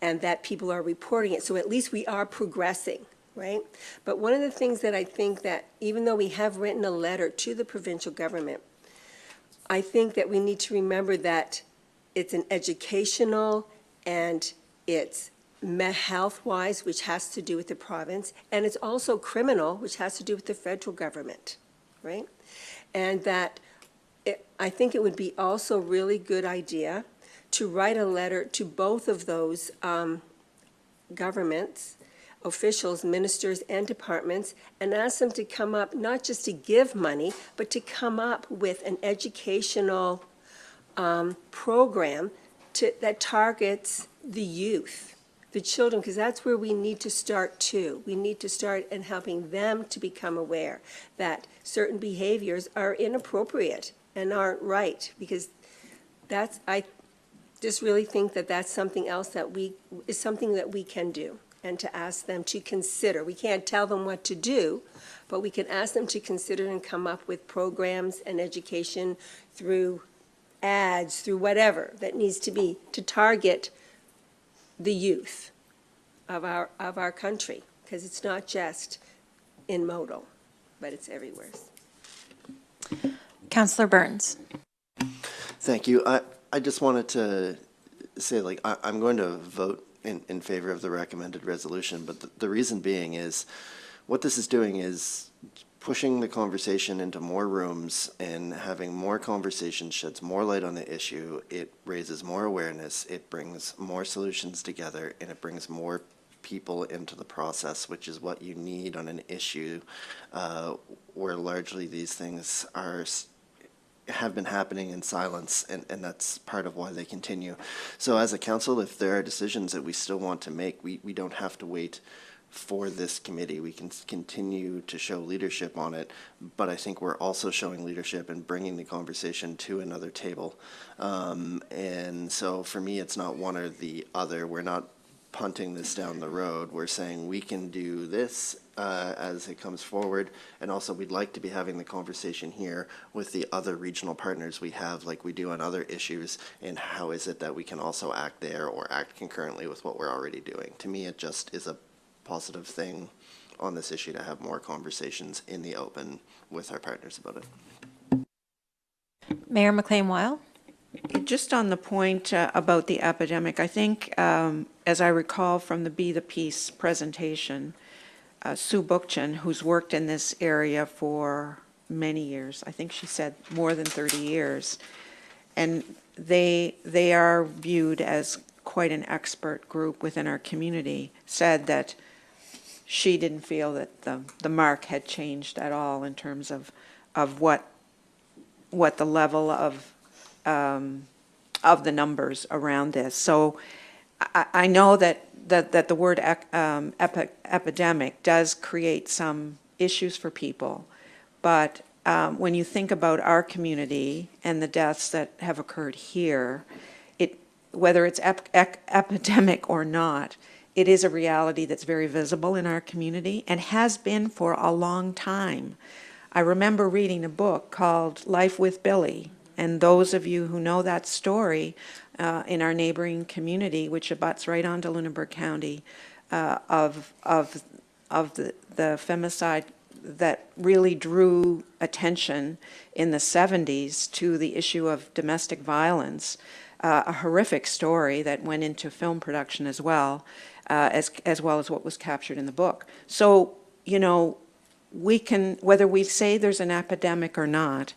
Speaker 10: And that people are reporting it. So at least we are progressing, right? But one of the things that I think that even though we have written a letter to the provincial government, I think that we need to remember that it's an educational and it's health-wise, which has to do with the province, and it's also criminal, which has to do with the federal government, right? And that I think it would be also a really good idea to write a letter to both of those governments, officials, ministers, and departments, and ask them to come up, not just to give money, but to come up with an educational program that targets the youth, the children, because that's where we need to start too. We need to start in helping them to become aware that certain behaviors are inappropriate and aren't right, because I just really think that that's something else that is something that we can do, and to ask them to consider. We can't tell them what to do, but we can ask them to consider and come up with programs and education through ads, through whatever that needs to be to target the youth of our country, because it's not just in Modal, but it's everywhere.
Speaker 1: Councillor Burns.
Speaker 13: Thank you. I just wanted to say, I'm going to vote in favor of the recommended resolution, but the reason being is what this is doing is pushing the conversation into more rooms, and having more conversations sheds more light on the issue. It raises more awareness, it brings more solutions together, and it brings more people into the process, which is what you need on an issue where largely these things have been happening in silence, and that's part of why they continue. So as a council, if there are decisions that we still want to make, we don't have to wait for this committee. We can continue to show leadership on it, but I think we're also showing leadership in bringing the conversation to another table. And so for me, it's not one or the other. We're not punting this down the road. We're saying we can do this as it comes forward, and also we'd like to be having the conversation here with the other regional partners we have, like we do on other issues, and how is it that we can also act there or act concurrently with what we're already doing. To me, it just is a positive thing on this issue to have more conversations in the open with our partners about it.
Speaker 1: Mayor McLean-Weil.
Speaker 2: Just on the point about the epidemic, I think, as I recall from the Be the Peace presentation, Sue Bookchin, who's worked in this area for many years, I think she said more than 30 years, and they are viewed as quite an expert group within our community, said that she didn't feel that the mark had changed at all in terms of what the level of the numbers around this. So I know that that the word epidemic does create some issues for people. But when you think about our community and the deaths that have occurred here, whether it's epidemic or not, it is a reality that's very visible in our community and has been for a long time. I remember reading a book called Life with Billy, and those of you who know that story in our neighboring community, which abuts right onto Lunenburg County, of the femicide that really drew attention in the 70s to the issue of domestic violence, a horrific story that went into film production as well as what was captured in the book. So, you know, we can, whether we say there's an epidemic or not,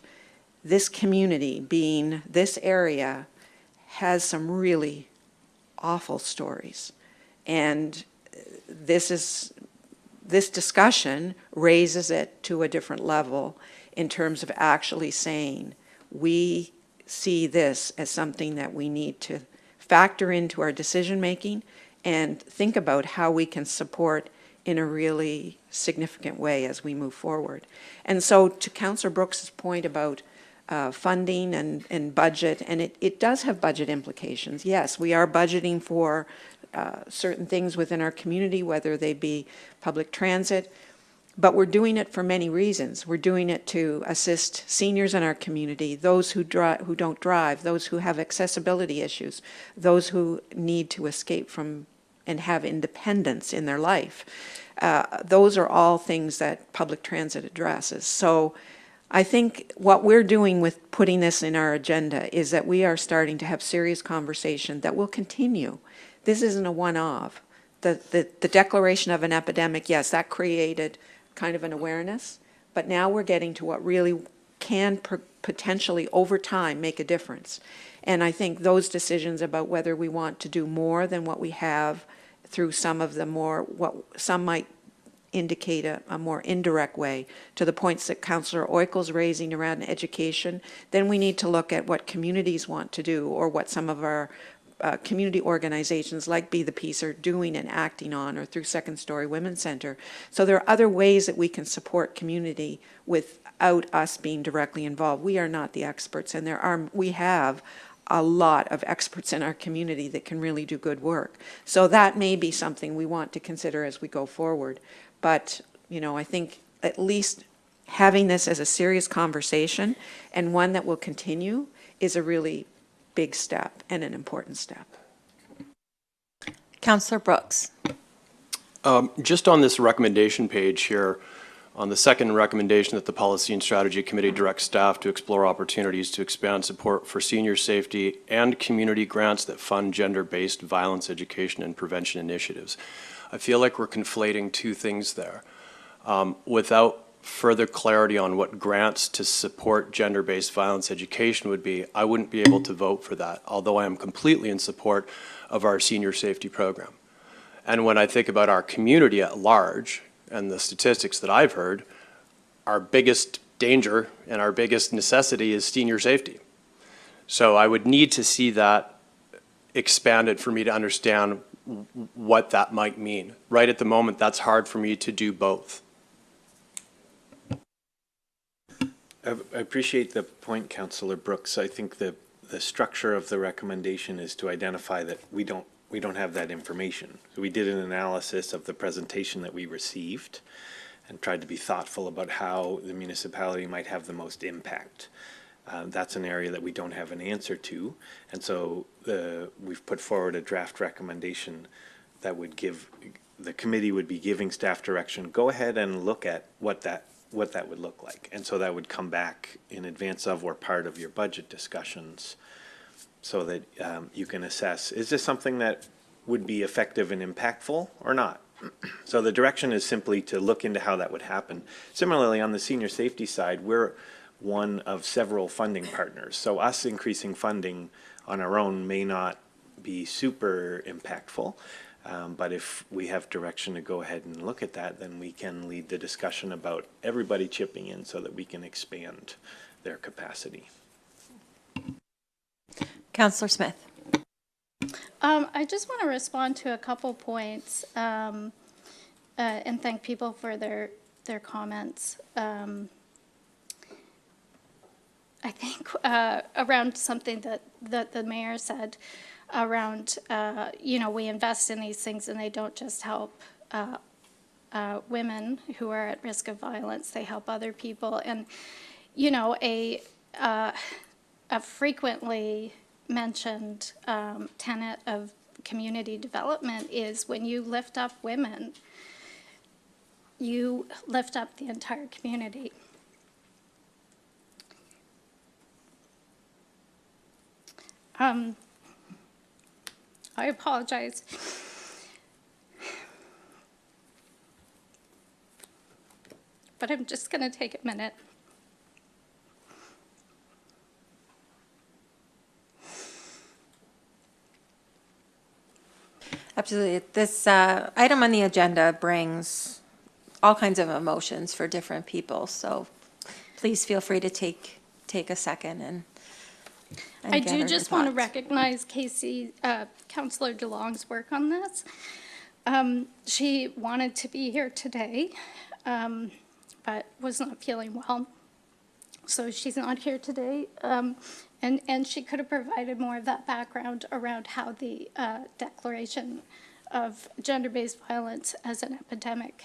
Speaker 2: this community, being this area, has some really awful stories. And this discussion raises it to a different level in terms of actually saying, we see this as something that we need to factor into our decision-making and think about how we can support in a really significant way as we move forward. And so to Councillor Brooks's point about funding and budget, and it does have budget implications. Yes, we are budgeting for certain things within our community, whether they be public transit, but we're doing it for many reasons. We're doing it to assist seniors in our community, those who don't drive, those who have accessibility issues, those who need to escape from and have independence in their life. Those are all things that public transit addresses. So I think what we're doing with putting this in our agenda is that we are starting to have serious conversation that will continue. This isn't a one-off. The declaration of an epidemic, yes, that created kind of an awareness, but now we're getting to what really can potentially over time make a difference. And I think those decisions about whether we want to do more than what we have through some of the more, what some might indicate a more indirect way, to the points that Councillor Oikel's raising around education, then we need to look at what communities want to do, or what some of our community organizations like Be the Peace are doing and acting on, or through Second Story Women's Centre. So there are other ways that we can support community without us being directly involved. We are not the experts, and we have a lot of experts in our community that can really do good work. So that may be something we want to consider as we go forward. But, you know, I think at least having this as a serious conversation, and one that will continue, is a really big step and an important step.
Speaker 1: Councillor Brooks.
Speaker 12: Just on this recommendation page here, on the second recommendation that the Policy and Strategy Committee directs staff to explore opportunities to expand support for senior safety and community grants that fund gender-based violence education and prevention initiatives. I feel like we're conflating two things there. Without further clarity on what grants to support gender-based violence education would be, I wouldn't be able to vote for that, although I am completely in support of our senior safety program. And when I think about our community at large, and the statistics that I've heard, our biggest danger and our biggest necessity is senior safety. So I would need to see that expanded for me to understand what that might mean. Right at the moment, that's hard for me to do both.
Speaker 9: I appreciate the point, Councillor Brooks. I think the structure of the recommendation is to identify that we don't have that information. So we did an analysis of the presentation that we received and tried to be thoughtful about how the municipality might have the most impact. That's an area that we don't have an answer to, and so we've put forward a draft recommendation that would give, the committee would be giving staff direction, go ahead and look at what that would look like. And so that would come back in advance of or part of your budget discussions, so that you can assess, is this something that would be effective and impactful or not? So the direction is simply to look into how that would happen. Similarly, on the senior safety side, we're one of several funding partners. So us increasing funding on our own may not be super impactful, but if we have direction to go ahead and look at that, then we can lead the discussion about everybody chipping in so that we can expand their capacity.
Speaker 1: Councillor Smith.
Speaker 11: I just want to respond to a couple points and thank people for their comments. I think around something that the mayor said around, we invest in these things and they don't just help women who are at risk of violence, they help other people. And, a frequently mentioned tenet of community development is when you lift up women, you lift up the entire community. I apologize. But I'm just going to take a minute.
Speaker 1: Absolutely. This item on the agenda brings all kinds of emotions for different people, so please feel free to take a second and
Speaker 11: I
Speaker 1: gather
Speaker 11: do
Speaker 1: your
Speaker 11: just want to
Speaker 1: thoughts.
Speaker 11: recognize Casey, Councillor DeLong's work on this. She wanted to be here today, but was not feeling well. So she's not here today. And she could have provided more of that background around how the declaration of gender-based violence as an epidemic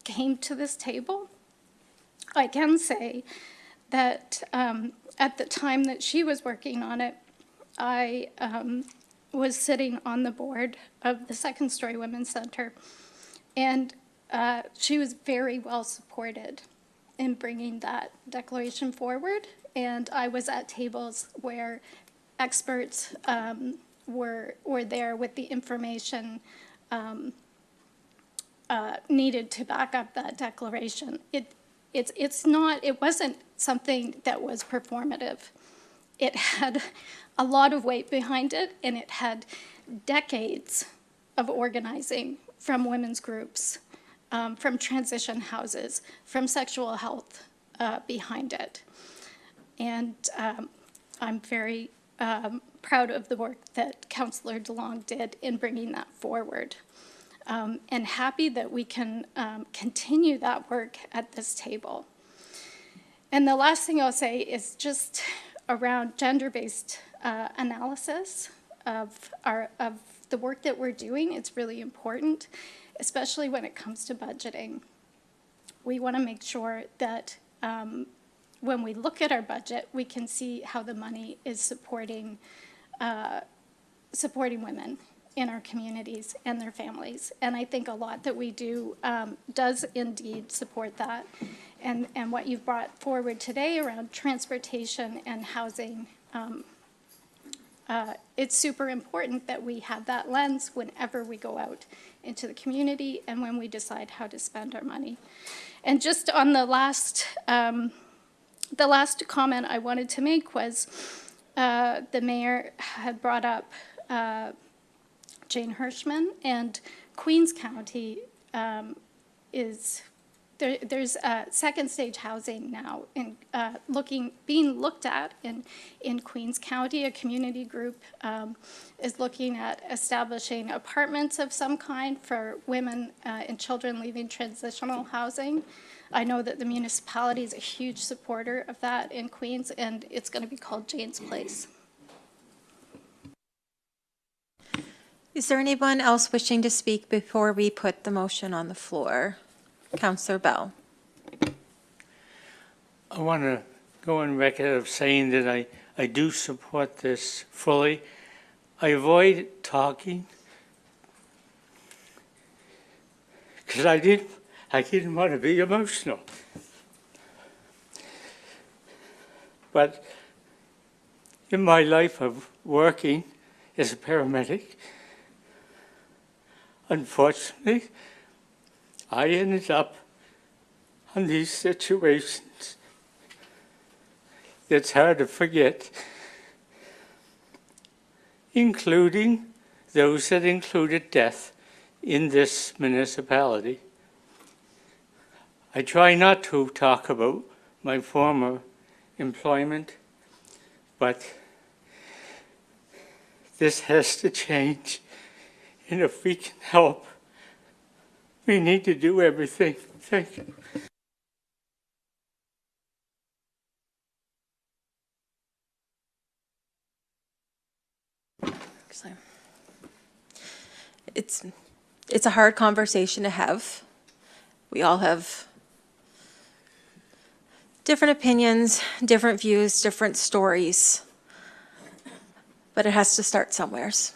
Speaker 11: came to this table. I can say that at the time that she was working on it, I was sitting on the board of the Second Story Women's Center, and she was very well supported in bringing that declaration forward. And I was at tables where experts were there with the information needed to back up that declaration. It wasn't something that was performative. It had a lot of weight behind it, and it had decades of organizing from women's groups, from transition houses, from sexual health behind it. And I'm very proud of the work that Councillor DeLong did in bringing that forward. And happy that we can continue that work at this table. And the last thing I'll say is just around gender-based analysis of the work that we're doing. It's really important, especially when it comes to budgeting. We want to make sure that when we look at our budget, we can see how the money is supporting women in our communities and their families. And I think a lot that we do does indeed support that. And what you've brought forward today around transportation and housing, it's super important that we have that lens whenever we go out into the community and when we decide how to spend our money. And just on the last comment I wanted to make was the mayor had brought up Jane Hirschman, and Queens County there's second stage housing now being looked at in Queens County. A community group is looking at establishing apartments of some kind for women and children leaving transitional housing. I know that the municipality is a huge supporter of that in Queens, and it's going to be called Jane's Place.
Speaker 1: Is there anyone else wishing to speak before we put the motion on the floor? Councillor Bell.
Speaker 6: I want to go on record of saying that I do support this fully. I avoid talking because I didn't want to be emotional. But in my life of working as a paramedic, unfortunately, I ended up in these situations that's hard to forget, including those that included death in this municipality. I try not to talk about my former employment, but This has to change. And if we can help, we need to do everything. Thank you.
Speaker 1: It's a hard conversation to have. We all have different opinions, different views, different stories. But it has to start somewheres.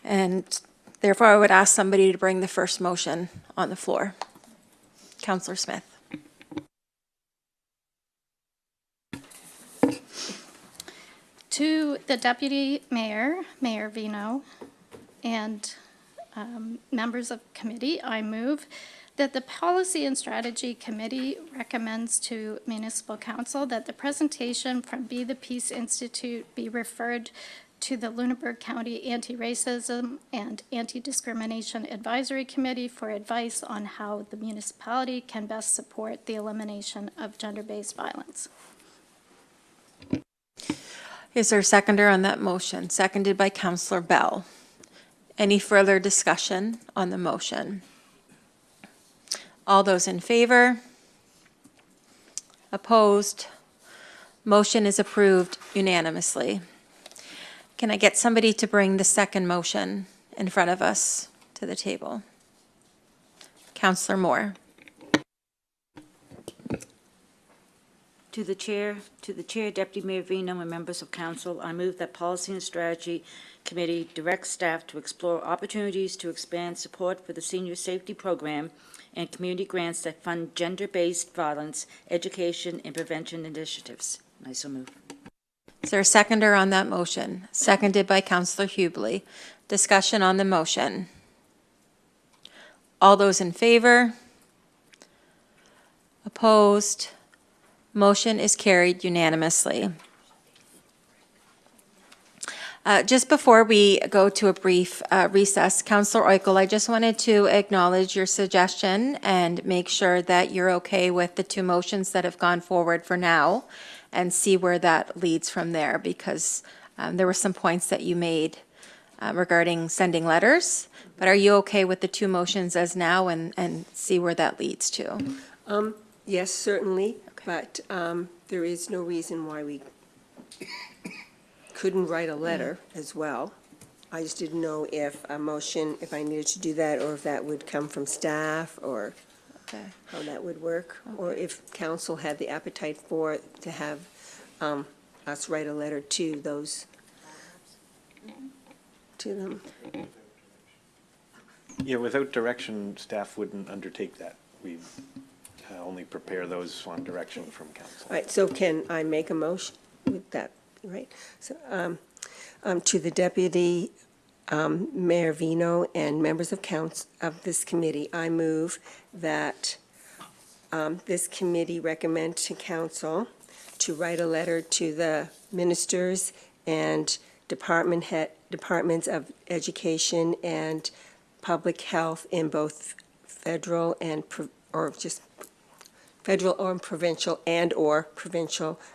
Speaker 1: And therefore, I would ask somebody to bring the first motion on the floor. Councillor Smith.
Speaker 11: To the Deputy Mayor, Mayor Vino, and members of committee, I move that the Policy and Strategy Committee recommends to Municipal Council that the presentation from Be the Peace Institute be referred to the Lunenburg County Anti-Racism and Anti-Discrimination Advisory Committee for advice on how the municipality can best support the elimination of gender-based violence.
Speaker 1: Is there a seconder on that motion? Seconded by Councillor Bell. Any further discussion on the motion? All those in favor? Opposed? Motion is approved unanimously. Can I get somebody to bring the second motion in front of us to the table? Councillor Moore.
Speaker 7: To the Chair, Deputy Mayor Vino, and members of Council, I move that Policy and Strategy Committee direct staff to explore opportunities to expand support for the Senior Safety Program and community grants that fund gender-based violence, education, and prevention initiatives. I so move.
Speaker 1: Is there a seconder on that motion? Seconded by Councillor Hubley. Discussion on the motion. All those in favor? Opposed? Motion is carried unanimously. Just before we go to a brief recess, Councillor Oikel, I just wanted to acknowledge your suggestion and make sure that you're okay with the two motions that have gone forward for now and see where that leads from there, because there were some points that you made regarding sending letters. But are you okay with the two motions as now and see where that leads to?
Speaker 10: Yes, certainly, but there is no reason why we couldn't write a letter as well. I just didn't know if a motion, if I needed to do that, or if that would come from staff, or how that would work, or if council had the appetite for it, to have us write a letter to those, to them.
Speaker 9: Yeah, without direction, staff wouldn't undertake that. We only prepare those on direction from council.
Speaker 10: All right, so can I make a motion with that, right? So, to the Deputy Mayor Vino and members of council of this committee, I move that this committee recommend to council to write a letter to the ministers and departments of education and public health in both federal and provincial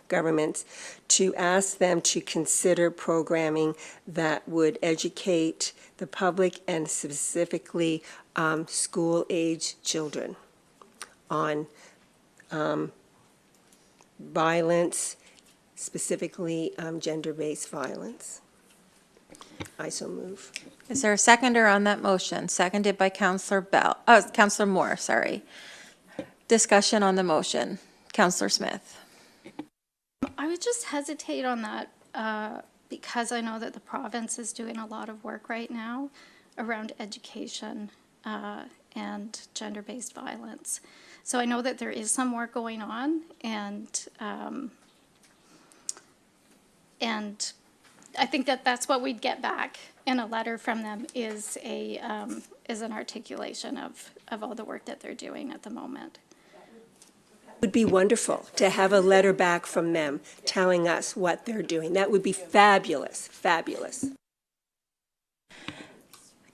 Speaker 10: governments, to ask them to consider programming that would educate the public and specifically school-age children on violence, specifically gender-based violence. I so move.
Speaker 1: Is there a seconder on that motion? Seconded by Councillor Bell, Councillor Moore, sorry. Discussion on the motion. Councillor Smith.
Speaker 11: I would just hesitate on that because I know that the province is doing a lot of work right now around education and gender-based violence. So I know that there is some work going on, and I think that that's what we'd get back in a letter from them is an articulation of all the work that they're doing at the moment.
Speaker 10: It would be wonderful to have a letter back from them telling us what they're doing. That would be fabulous, fabulous.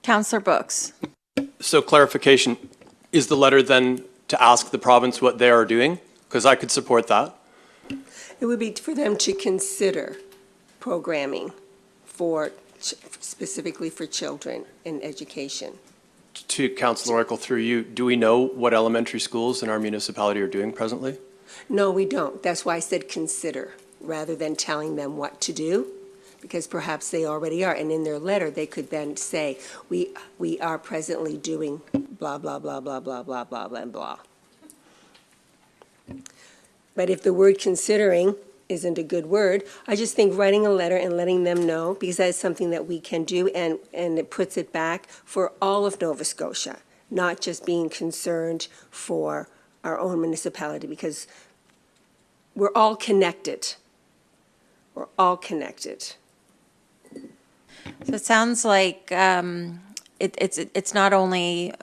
Speaker 1: Councillor Brooks.
Speaker 12: So clarification, is the letter then to ask the province what they are doing? Because I could support that.
Speaker 10: It would be for them to consider programming specifically for children in education.
Speaker 12: To Councilor Oracle, through you, do we know what elementary schools in our municipality are doing presently?
Speaker 10: No, we don't. That's why I said consider, rather than telling them what to do, because perhaps they already are. And in their letter, they could then say, we are presently doing blah, blah, blah, blah, blah, blah, blah, blah, blah. But if the word considering isn't a good word, I just think writing a letter and letting them know, because that is something that we can do, and it puts it back for all of Nova Scotia, not just being concerned for our own municipality, because we're all connected. We're all connected.
Speaker 1: So it sounds like it's not only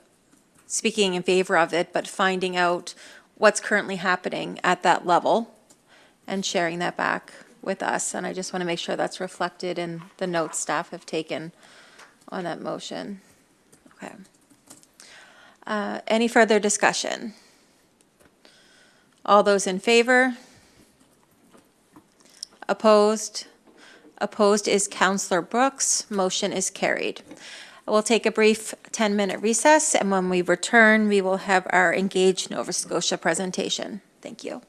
Speaker 1: speaking in favor of it, but finding out what's currently happening at that level and sharing that back with us. And I just want to make sure that's reflected in the notes staff have taken on that motion. Okay. Any further discussion? All those in favor? Opposed? Opposed is Councillor Brooks. Motion is carried. We'll take a brief 10-minute recess, and when we return, we will have our Engage Nova Scotia presentation. Thank you.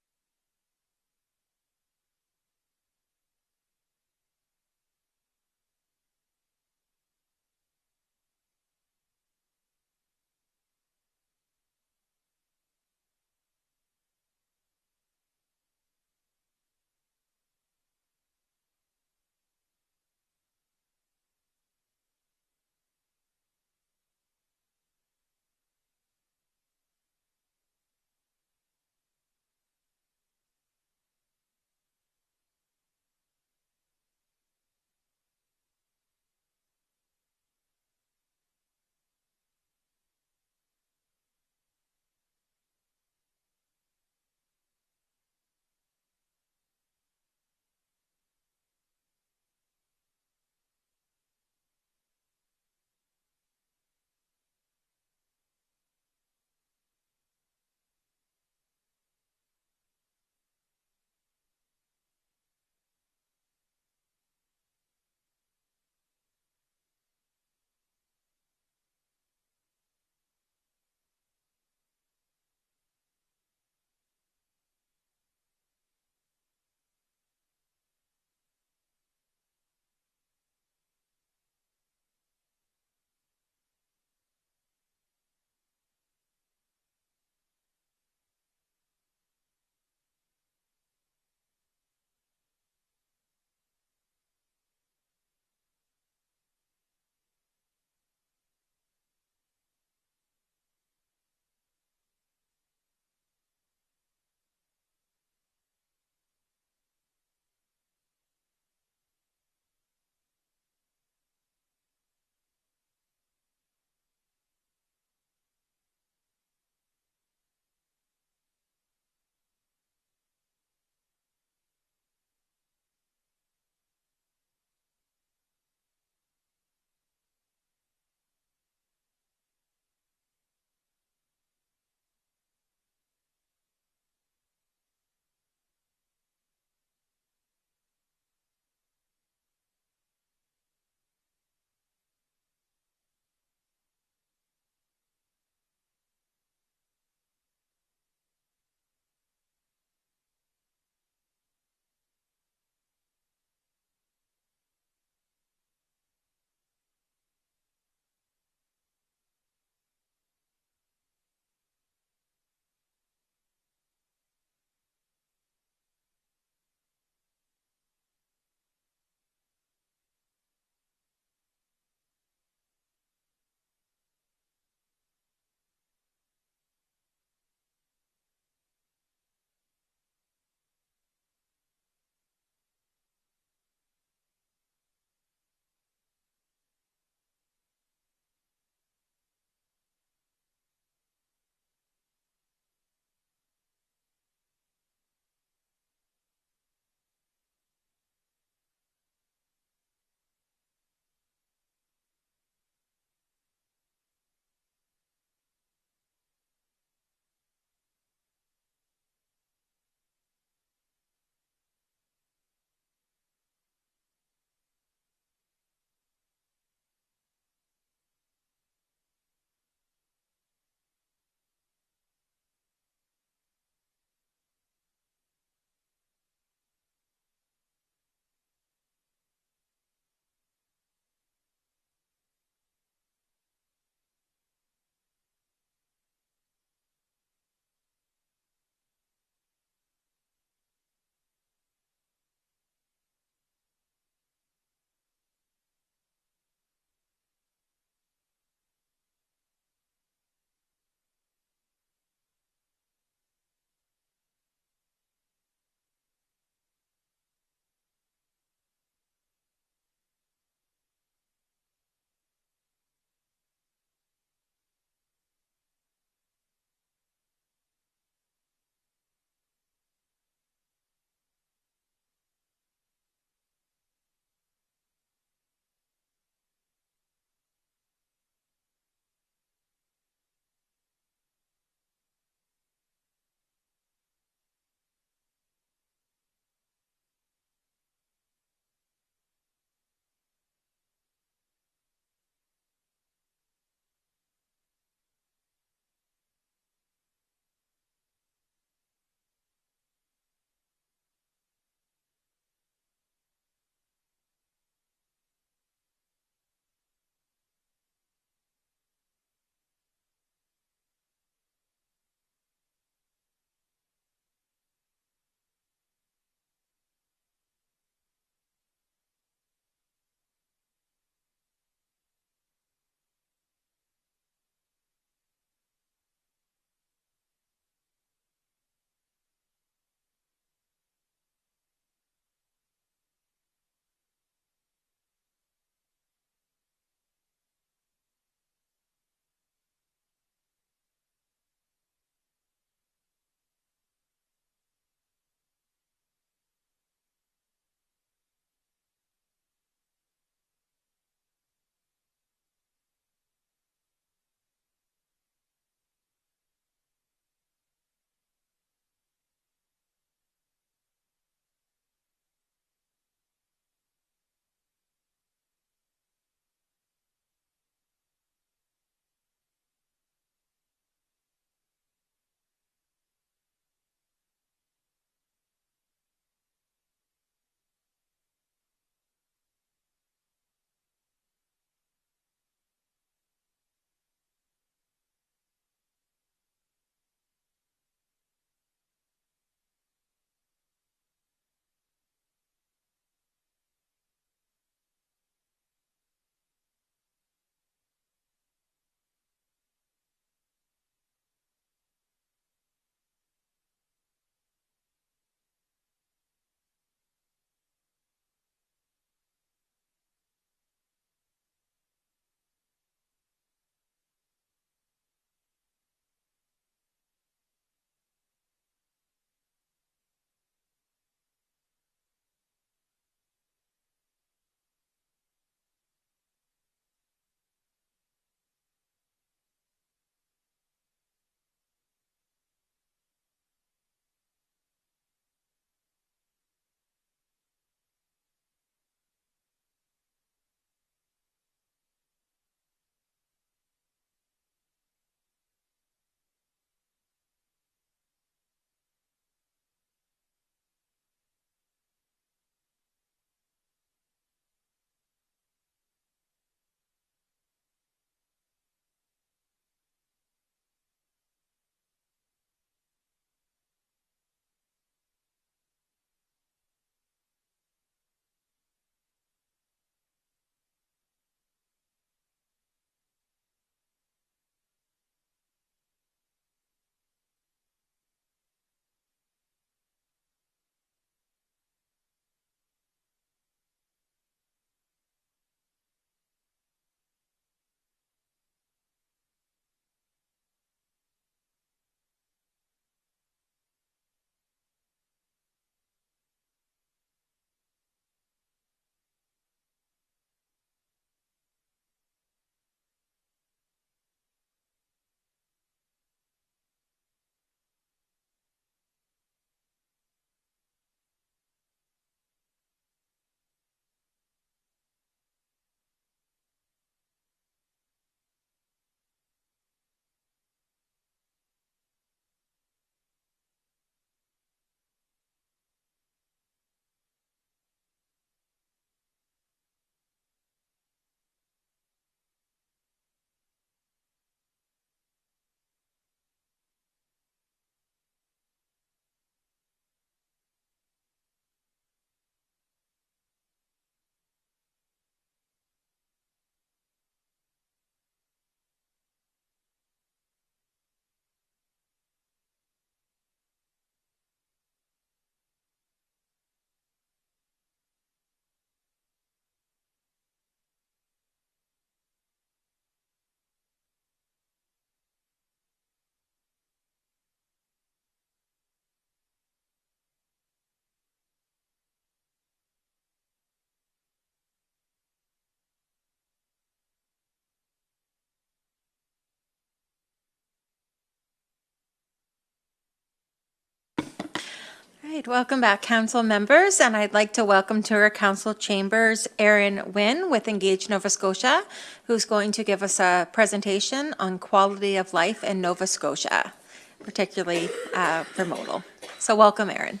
Speaker 1: right, welcome back, council members, and I'd like to welcome to our council chambers Erin Wynn with Engage Nova Scotia, who's going to give us a presentation on quality of life in Nova Scotia, particularly for modal. So welcome, Erin.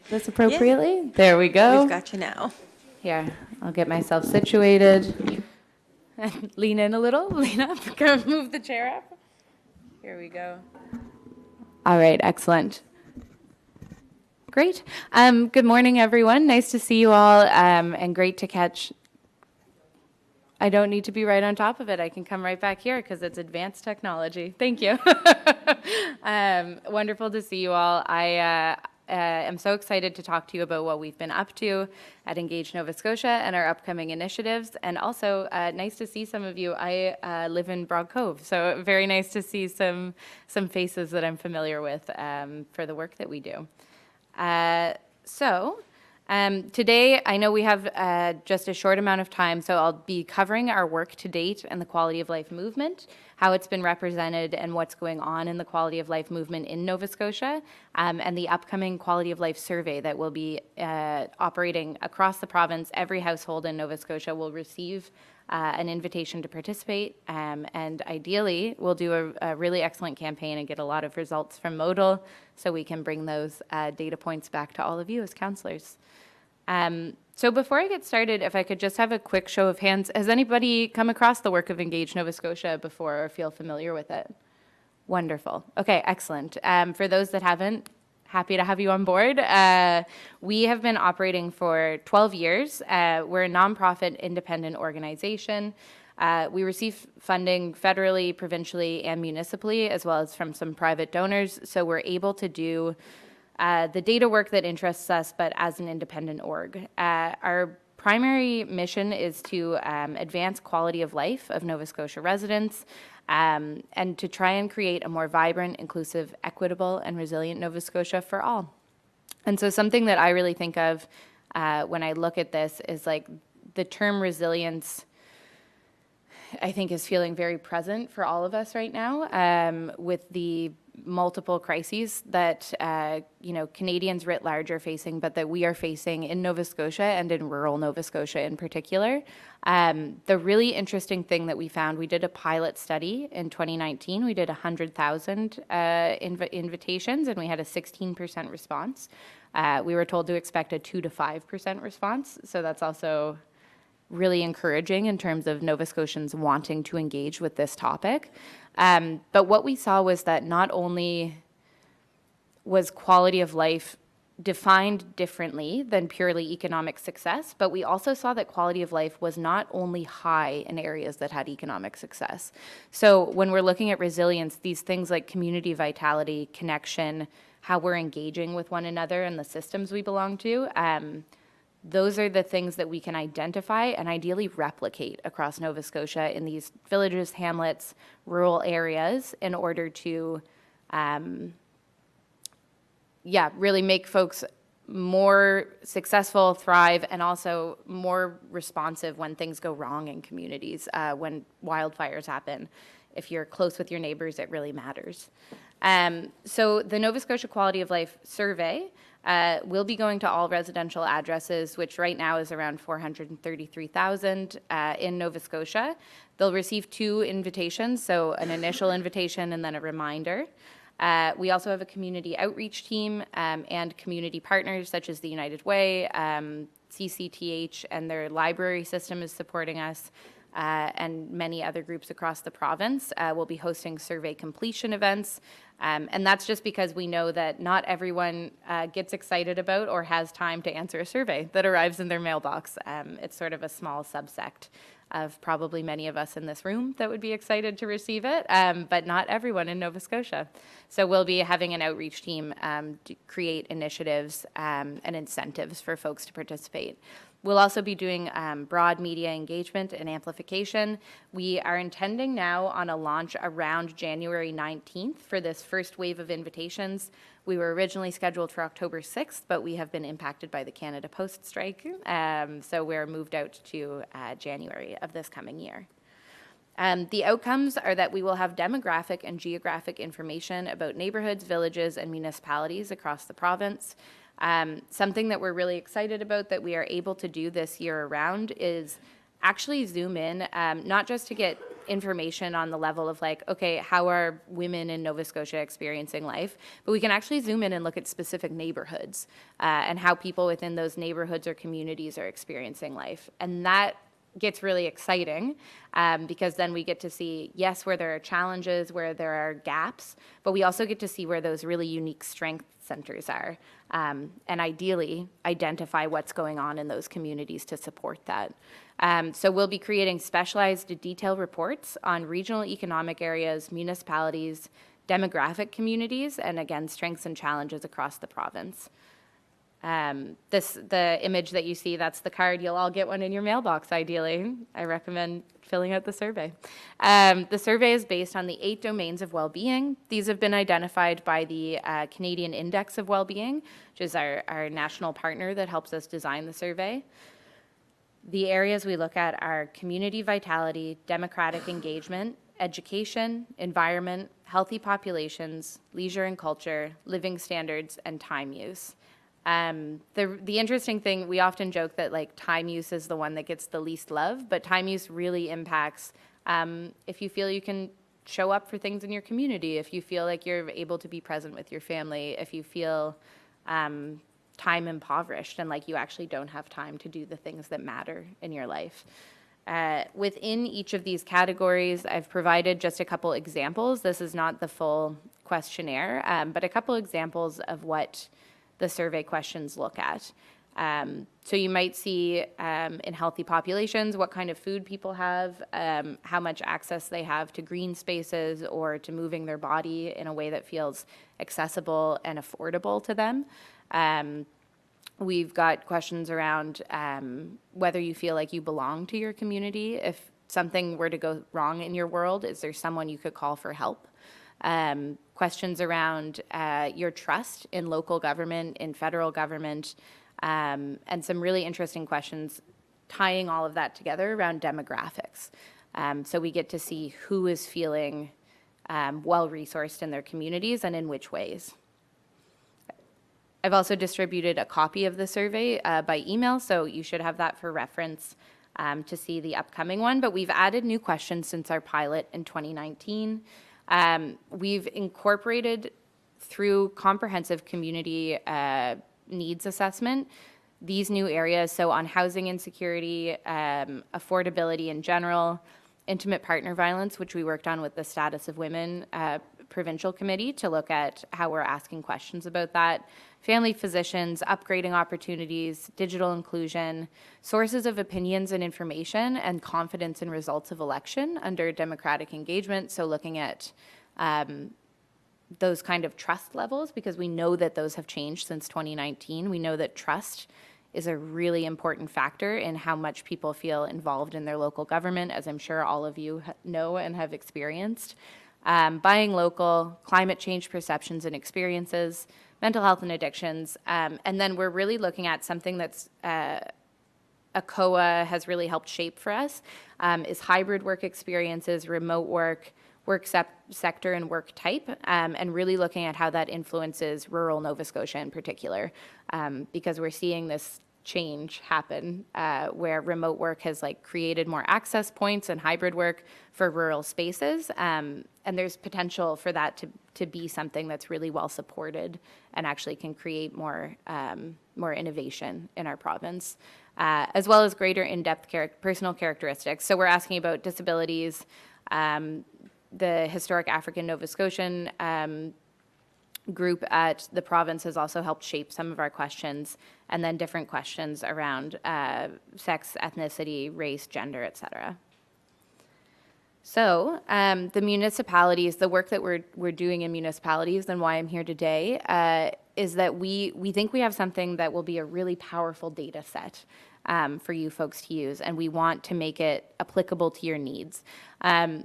Speaker 14: This appropriately? There we go.
Speaker 1: We've got you now.
Speaker 14: Here, I'll get myself situated. Lean in a little, lean up, come move the chair up. Here we go. All right, excellent. Great. Good morning, everyone. Nice to see you all, and great to catch. I don't need to be right on top of it. I can come right back here because it's advanced technology. Thank you. Wonderful to see you all. I'm so excited to talk to you about what we've been up to at Engage Nova Scotia and our upcoming initiatives, and also nice to see some of you. I live in Broad Cove, so very nice to see some faces that I'm familiar with for the work that we do. Today, I know we have just a short amount of time, so I'll be covering our work to date and the quality of life movement, how it's been represented and what's going on in the quality of life movement in Nova Scotia, and the upcoming quality of life survey that will be operating across the province. Every household in Nova Scotia will receive an invitation to participate, and ideally we'll do a really excellent campaign and get a lot of results from Modal so we can bring those data points back to all of you as councillors. So before I get started, if I could just have a quick show of hands, has anybody come across the work of Engage Nova Scotia before or feel familiar with it? Wonderful. Okay, excellent. For those that haven't, happy to have you on board. We have been operating for 12 years. We're a nonprofit independent organization. We receive funding federally, provincially, and municipally, as well as from some private donors. So we're able to do the data work that interests us, but as an independent org. Our primary mission is to advance quality of life of Nova Scotia residents, and to try and create a more vibrant, inclusive, equitable, and resilient Nova Scotia for all. And so something that I really think of when I look at this is like the term resilience, I think, is feeling very present for all of us right now, with the multiple crises that Canadians writ large are facing, but that we are facing in Nova Scotia and in rural Nova Scotia in particular. The really interesting thing that we found, we did a pilot study in 2019. We did 100,000 invitations, and we had a 16% response. We were told to expect a 2 to 5% response, so that's also really encouraging in terms of Nova Scotians wanting to engage with this topic. But what we saw was that not only was quality of life defined differently than purely economic success, but we also saw that quality of life was not only high in areas that had economic success. So when we're looking at resilience, these things like community vitality, connection, how we're engaging with one another and the systems we belong to, those are the things that we can identify and ideally replicate across Nova Scotia in these villages, hamlets, rural areas in order to, really make folks more successful, thrive, and also more responsive when things go wrong in communities, when wildfires happen. If you're close with your neighbors, it really matters. So the Nova Scotia Quality of Life Survey will be going to all residential addresses, which right now is around 433,000 in Nova Scotia. They'll receive 2 invitations, so an initial invitation and then a reminder. We also have a community outreach team and community partners such as the United Way, CCTH, and their library system is supporting us. And many other groups across the province will be hosting survey completion events. And that's just because we know that not everyone gets excited about or has time to answer a survey that arrives in their mailbox. It's sort of a small subsect of probably many of us in this room that would be excited to receive it, but not everyone in Nova Scotia. So we'll be having an outreach team to create initiatives and incentives for folks to participate. We'll also be doing broad media engagement and amplification. We are intending now on a launch around January 19th for this first wave of invitations. We were originally scheduled for October 6th, but we have been impacted by the Canada Post strike, so we're moved out to January of this coming year. The outcomes are that we will have demographic and geographic information about neighborhoods, villages, and municipalities across the province. Something that we're really excited about that we are able to do this year around is actually zoom in, not just to get information on the level of like, okay, how are women in Nova Scotia experiencing life, but we can actually zoom in and look at specific neighborhoods and how people within those neighborhoods or communities are experiencing life. And that gets really exciting because then we get to see, yes, where there are challenges, where there are gaps, but we also get to see where those really unique strength centers are, and ideally identify what's going on in those communities to support that. So we'll be creating specialized detailed reports on regional economic areas, municipalities, demographic communities, and again, strengths and challenges across the province. The image that you see, that's the card. You'll all get one in your mailbox, ideally. I recommend filling out the survey. The survey is based on the 8 domains of well-being. These have been identified by the Canadian Index of Well-being, which is our national partner that helps us design the survey. The areas we look at are community vitality, democratic engagement, education, environment, healthy populations, leisure and culture, living standards, and time use. The interesting thing, we often joke that like time use is the one that gets the least love, but time use really impacts if you feel you can show up for things in your community, if you feel like you're able to be present with your family, if you feel time impoverished and like you actually don't have time to do the things that matter in your life. Within each of these categories, I've provided just a couple examples. This is not the full questionnaire, but a couple examples of what the survey questions look at. So you might see in healthy populations what kind of food people have, how much access they have to green spaces or to moving their body in a way that feels accessible and affordable to them. We've got questions around whether you feel like you belong to your community. If something were to go wrong in your world, is there someone you could call for help? Questions around your trust in local government, in federal government, and some really interesting questions tying all of that together around demographics. So we get to see who is feeling well-resourced in their communities and in which ways. I've also distributed a copy of the survey by email, so you should have that for reference to see the upcoming one. But we've added new questions since our pilot in 2019. We've incorporated through comprehensive community needs assessment these new areas, so on housing insecurity, affordability in general, intimate partner violence, which we worked on with the Status of Women Provincial Committee to look at how we're asking questions about that, family physicians, upgrading opportunities, digital inclusion, sources of opinions and information, and confidence in results of election under democratic engagement, so looking at those kind of trust levels, because we know that those have changed since 2019. We know that trust is a really important factor in how much people feel involved in their local government, as I'm sure all of you know and have experienced. Buying local, climate change perceptions and experiences, mental health and addictions, and then we're really looking at something that's ACOA has really helped shape for us, is hybrid work experiences, remote work, work sector and work type, and really looking at how that influences rural Nova Scotia in particular, because we're seeing this change happen where remote work has like created more access points and hybrid work for rural spaces, and there's potential for that to be something that's really well supported and actually can create more innovation in our province, as well as greater in-depth personal characteristics. So we're asking about disabilities. The Historic African Nova Scotian group at the province has also helped shape some of our questions, and then different questions around sex, ethnicity, race, gender, et cetera. So the municipalities, the work that we're doing in municipalities and why I'm here today is that we think we have something that will be a really powerful data set for you folks to use, and we want to make it applicable to your needs.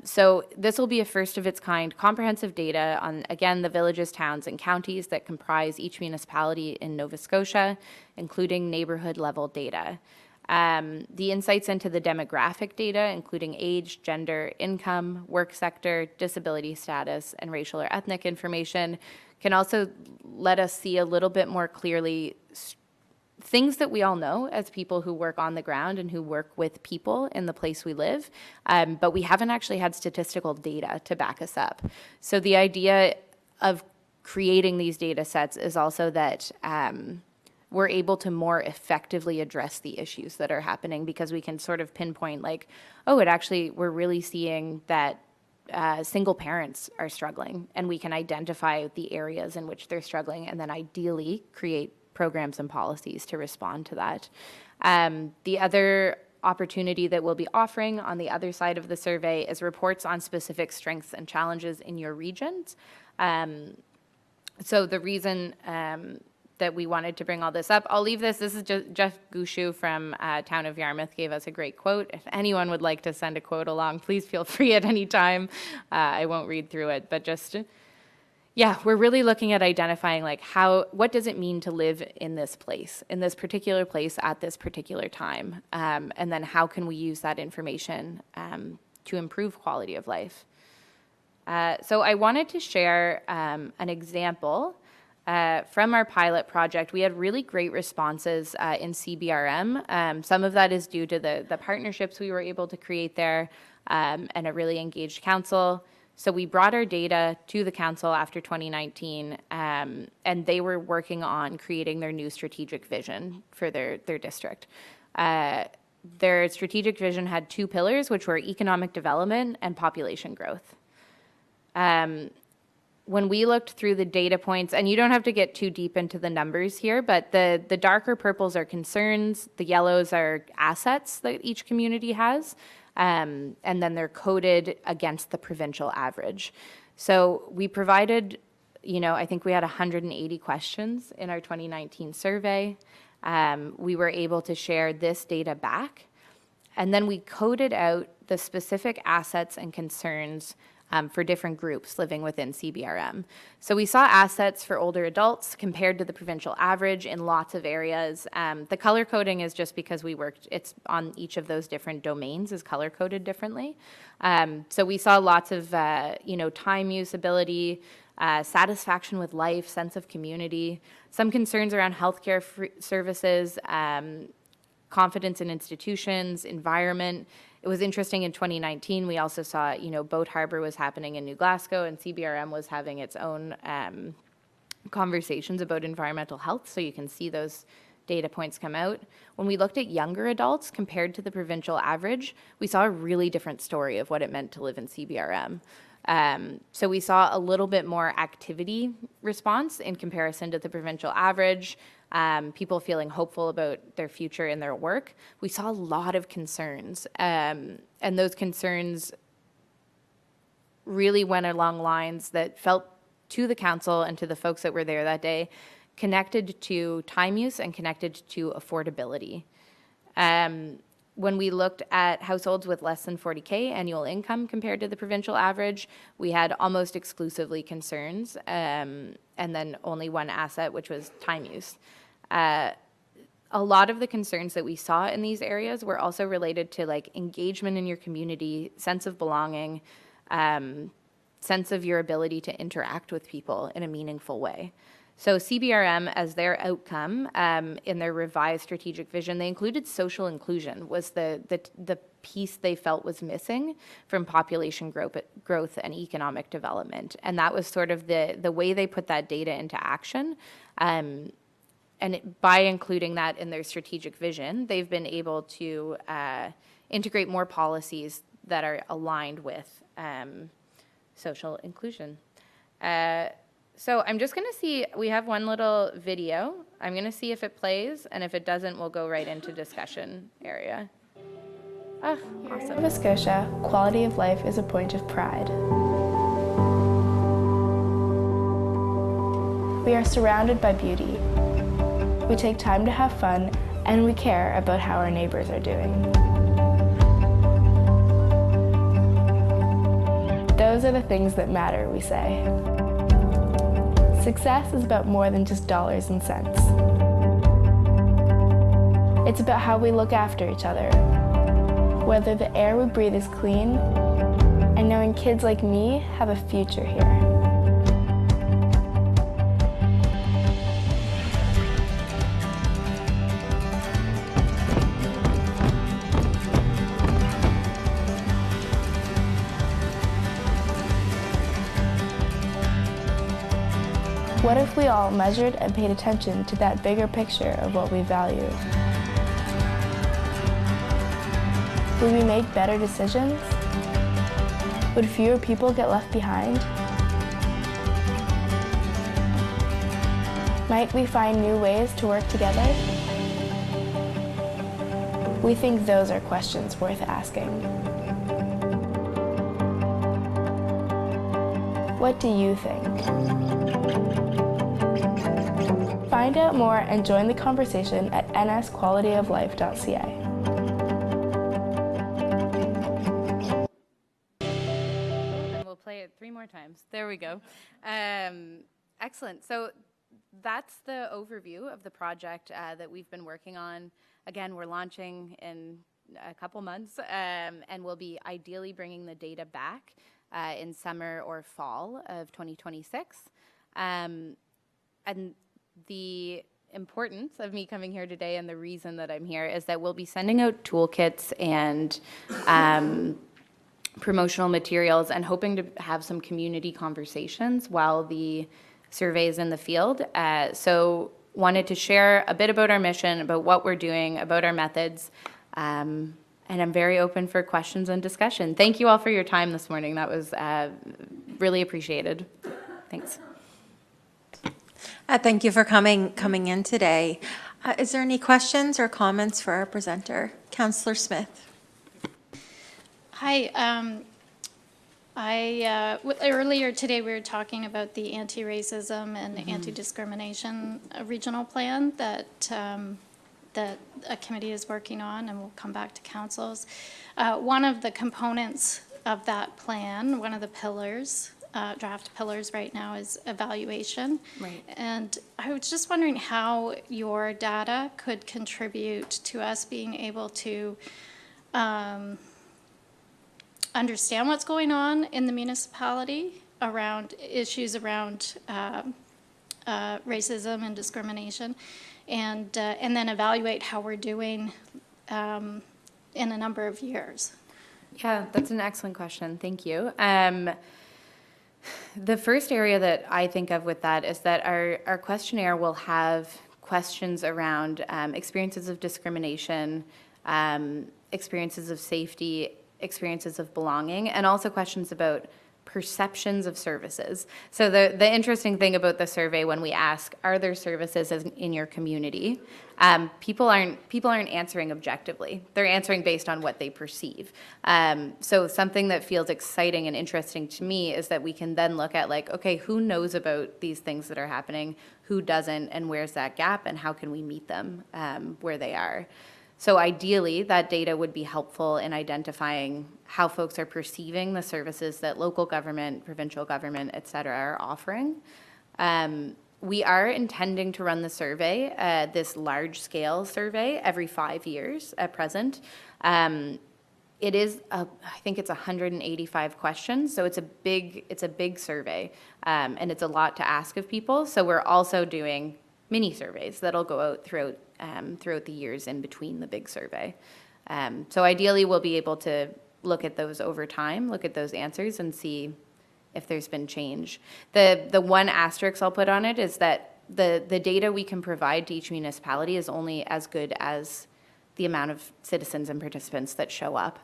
Speaker 14: So this will be a first of its kind comprehensive data on, again, the villages, towns, and counties that comprise each municipality in Nova Scotia, including neighborhood level data. The insights into the demographic data, including age, gender, income, work sector, disability status, and racial or ethnic information, can also let us see a little bit more clearly things that we all know as people who work on the ground and who work with people in the place we live, but we haven't actually had statistical data to back us up. So the idea of creating these data sets is also that we're able to more effectively address the issues that are happening, because we can sort of pinpoint like, oh, we're really seeing that single parents are struggling, and we can identify the areas in which they're struggling and then ideally create programs and policies to respond to that. The other opportunity that we'll be offering on the other side of the survey is reports on specific strengths and challenges in your regions. So the reason that we wanted to bring all this up, I'll leave this. This is Jeff Gushu from Town of Yarmouth gave us a great quote. If anyone would like to send a quote along, please feel free at any time. I won't read through it, but just, yeah, we're really looking at identifying like what does it mean to live in this place, in this particular place at this particular time? And then how can we use that information to improve quality of life? So I wanted to share an example from our pilot project. We had really great responses in CBRM. Some of that is due to the partnerships we were able to create there and a really engaged council. So we brought our data to the council after 2019, and they were working on creating their new strategic vision for their district. Their strategic vision had 2 pillars, which were economic development and population growth. When we looked through the data points, and you don't have to get too deep into the numbers here, but the darker purples are concerns, the yellows are assets that each community has, and then they're coded against the provincial average. So we provided, I think we had 180 questions in our 2019 survey. We were able to share this data back, and then we coded out the specific assets and concerns for different groups living within CBRM. So we saw assets for older adults compared to the provincial average in lots of areas. The color coding is just because it's on each of those different domains is color coded differently. So we saw lots of, time use ability, satisfaction with life, sense of community, some concerns around healthcare services, confidence in institutions, environment. It was interesting in 2019, we also saw, Boat Harbor was happening in New Glasgow, and CBRM was having its own conversations about environmental health, so you can see those data points come out. When we looked at younger adults compared to the provincial average, we saw a really different story of what it meant to live in CBRM. So we saw a little bit more activity response in comparison to the provincial average, people feeling hopeful about their future in their work. We saw a lot of concerns, and those concerns really went along lines that felt to the council and to the folks that were there that day connected to time use and connected to affordability. When we looked at households with less than 40K annual income compared to the provincial average, we had almost exclusively concerns, and then only one asset, which was time use. A lot of the concerns that we saw in these areas were also related to like engagement in your community, sense of belonging, sense of your ability to interact with people in a meaningful way. So CBRM, as their outcome in their revised strategic vision, they included social inclusion was the piece they felt was missing from population growth and economic development. And that was sort of the way they put that data into action. By including that in their strategic vision, they've been able to integrate more policies that are aligned with social inclusion. So I'm just going to see, we have one little video. I'm going to see if it plays, and if it doesn't, we'll go right into discussion area. Oh, awesome.
Speaker 15: In Nova Scotia, quality of life is a point of pride. We are surrounded by beauty. We take time to have fun, and we care about how our neighbors are doing. Those are the things that matter, we say. Success is about more than just dollars and cents. It's about how we look after each other, whether the air we breathe is clean, and knowing kids like me have a future here. What if we all measured and paid attention to that bigger picture of what we value? Would we make better decisions? Would fewer people get left behind? Might we find new ways to work together? We think those are questions worth asking. What do you think? Find out more and join the conversation at nsqualityoflife.ca.
Speaker 14: And we'll play it 3 more times. There we go. Excellent. So that's the overview of the project that we've been working on. Again, we're launching in a couple months, and we'll be ideally bringing the data back in summer or fall of 2026. And the importance of me coming here today and the reason that I'm here is that we'll be sending out toolkits and promotional materials and hoping to have some community conversations while the survey is in the field. So wanted to share a bit about our mission, about what we're doing, about our methods, and I'm very open for questions and discussion. Thank you all for your time this morning. That was really appreciated. Thanks.
Speaker 1: Thank you for coming in today. Is there any questions or comments for our presenter? Councillor Smith.
Speaker 11: Hi. Earlier today we were talking about the anti-racism and anti-discrimination regional plan that that a committee is working on, and we'll come back to councils. One of the components of that plan, one of the pillars, draft pillars right now, is evaluation.
Speaker 14: Right.
Speaker 11: And I was just wondering how your data could contribute to us being able to understand what's going on in the municipality around issues around racism and discrimination, and then evaluate how we're doing in a number of years.
Speaker 14: Yeah, that's an excellent question. Thank you. The first area that I think of with that is that our questionnaire will have questions around experiences of discrimination, experiences of safety, experiences of belonging, and also questions about perceptions of services. So the interesting thing about the survey, when we ask, are there services in your community? People aren't answering objectively. They're answering based on what they perceive. So something that feels exciting and interesting to me is that we can then look at, like, okay, who knows about these things that are happening? Who doesn't? And where's that gap? And how can we meet them where they are? So ideally, that data would be helpful in identifying how folks are perceiving the services that local government, provincial government, et cetera, are offering. We are intending to run the survey, this large-scale survey, every 5 years at present. It is, I think it's 185 questions, so it's a big survey, and it's a lot to ask of people. So we're also doing mini surveys that'll go out throughout the years in between the big survey. So ideally, we'll be able to look at those over time, look at those answers, and see if there's been change. The one asterisk I'll put on it is that the data we can provide to each municipality is only as good as the amount of citizens and participants that show up.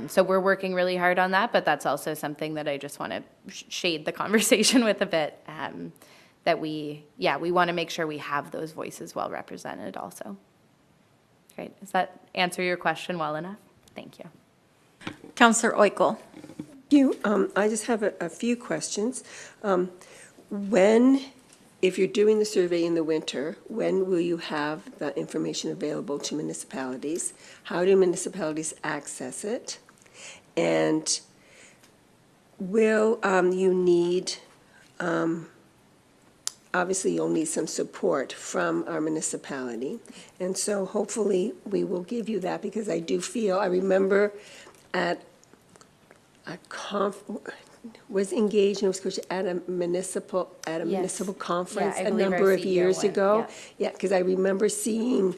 Speaker 14: So we're working really hard on that, but that's also something that I just want to shade the conversation with a bit. That we want to make sure we have those voices well represented also. Great. Does that answer your question well enough? Thank you.
Speaker 1: Councillor Oikel.
Speaker 10: I just have a few questions. If you're doing the survey in the winter, when will you have that information available to municipalities? How do municipalities access it? And will you need obviously you'll need some support from our municipality. And so hopefully we will give you that, because I do feel, I remember at a was engaged in Nova Scotia at a municipal conference
Speaker 14: I
Speaker 10: a
Speaker 14: believe our
Speaker 10: number of
Speaker 14: CEO
Speaker 10: years
Speaker 14: went,
Speaker 10: ago. Yeah, because I remember seeing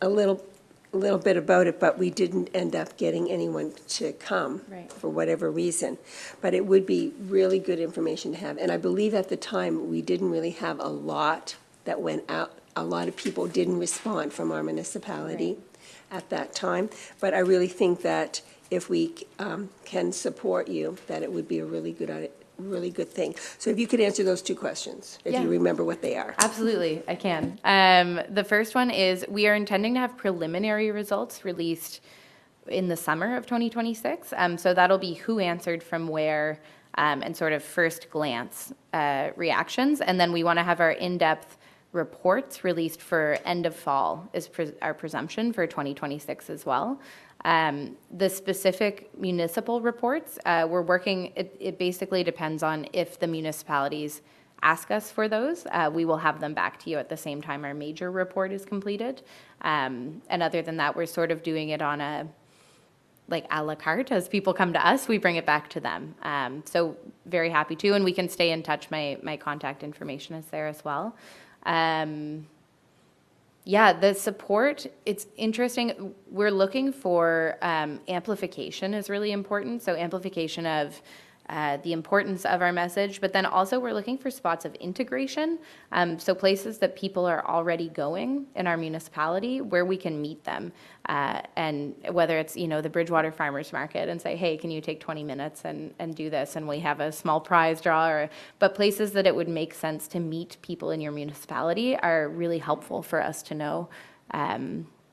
Speaker 10: a little bit about it, but we didn't end up getting anyone to come
Speaker 14: Right.
Speaker 10: for whatever reason. But it would be really good information to have. And I believe at the time, we didn't really have a lot that went out. A lot of people didn't respond from our municipality at that time. But I really think that if we can support you, that it would be a really good thing. So if you could answer those two questions, if
Speaker 14: Yeah.
Speaker 10: you remember what they are.
Speaker 14: Absolutely, I can. The first one is we are intending to have preliminary results released in the summer of 2026. So that'll be who answered from where and sort of first glance reactions. And then we want to have our in-depth reports released for end of fall is our presumption for 2026 as well. The specific municipal reports, we're working, it basically depends on if the municipalities ask us for those. We will have them back to you at the same time our major report is completed. And other than that, we're sort of doing it on a la carte. As people come to us, we bring it back to them. So very happy to, and we can stay in touch. My contact information is there as well. Yeah, the support, it's interesting. We're looking for amplification is really important. So amplification of the importance of our message, but then also we're looking for spots of integration. So places that people are already going in our municipality where we can meet them. And whether it's, the Bridgewater Farmers Market and say, hey, can you take 20 minutes and do this? And we have a small prize draw, but places that it would make sense to meet people in your municipality are really helpful for us to know.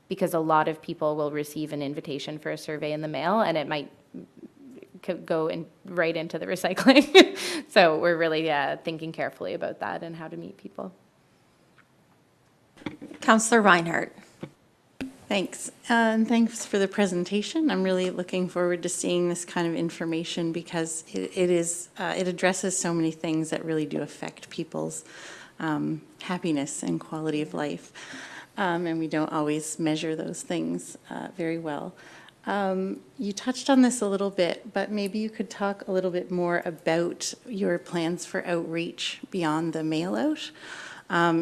Speaker 14: Because a lot of people will receive an invitation for a survey in the mail and it might go right into the recycling. So we're really thinking carefully about that and how to meet people.
Speaker 1: Councillor Reinhardt.
Speaker 5: Thanks. And thanks for the presentation. I'm really looking forward to seeing this kind of information because it addresses so many things that really do affect people's happiness and quality of life. And we don't always measure those things very well. You touched on this a little bit, but maybe you could talk a little bit more about your plans for outreach beyond the mail out.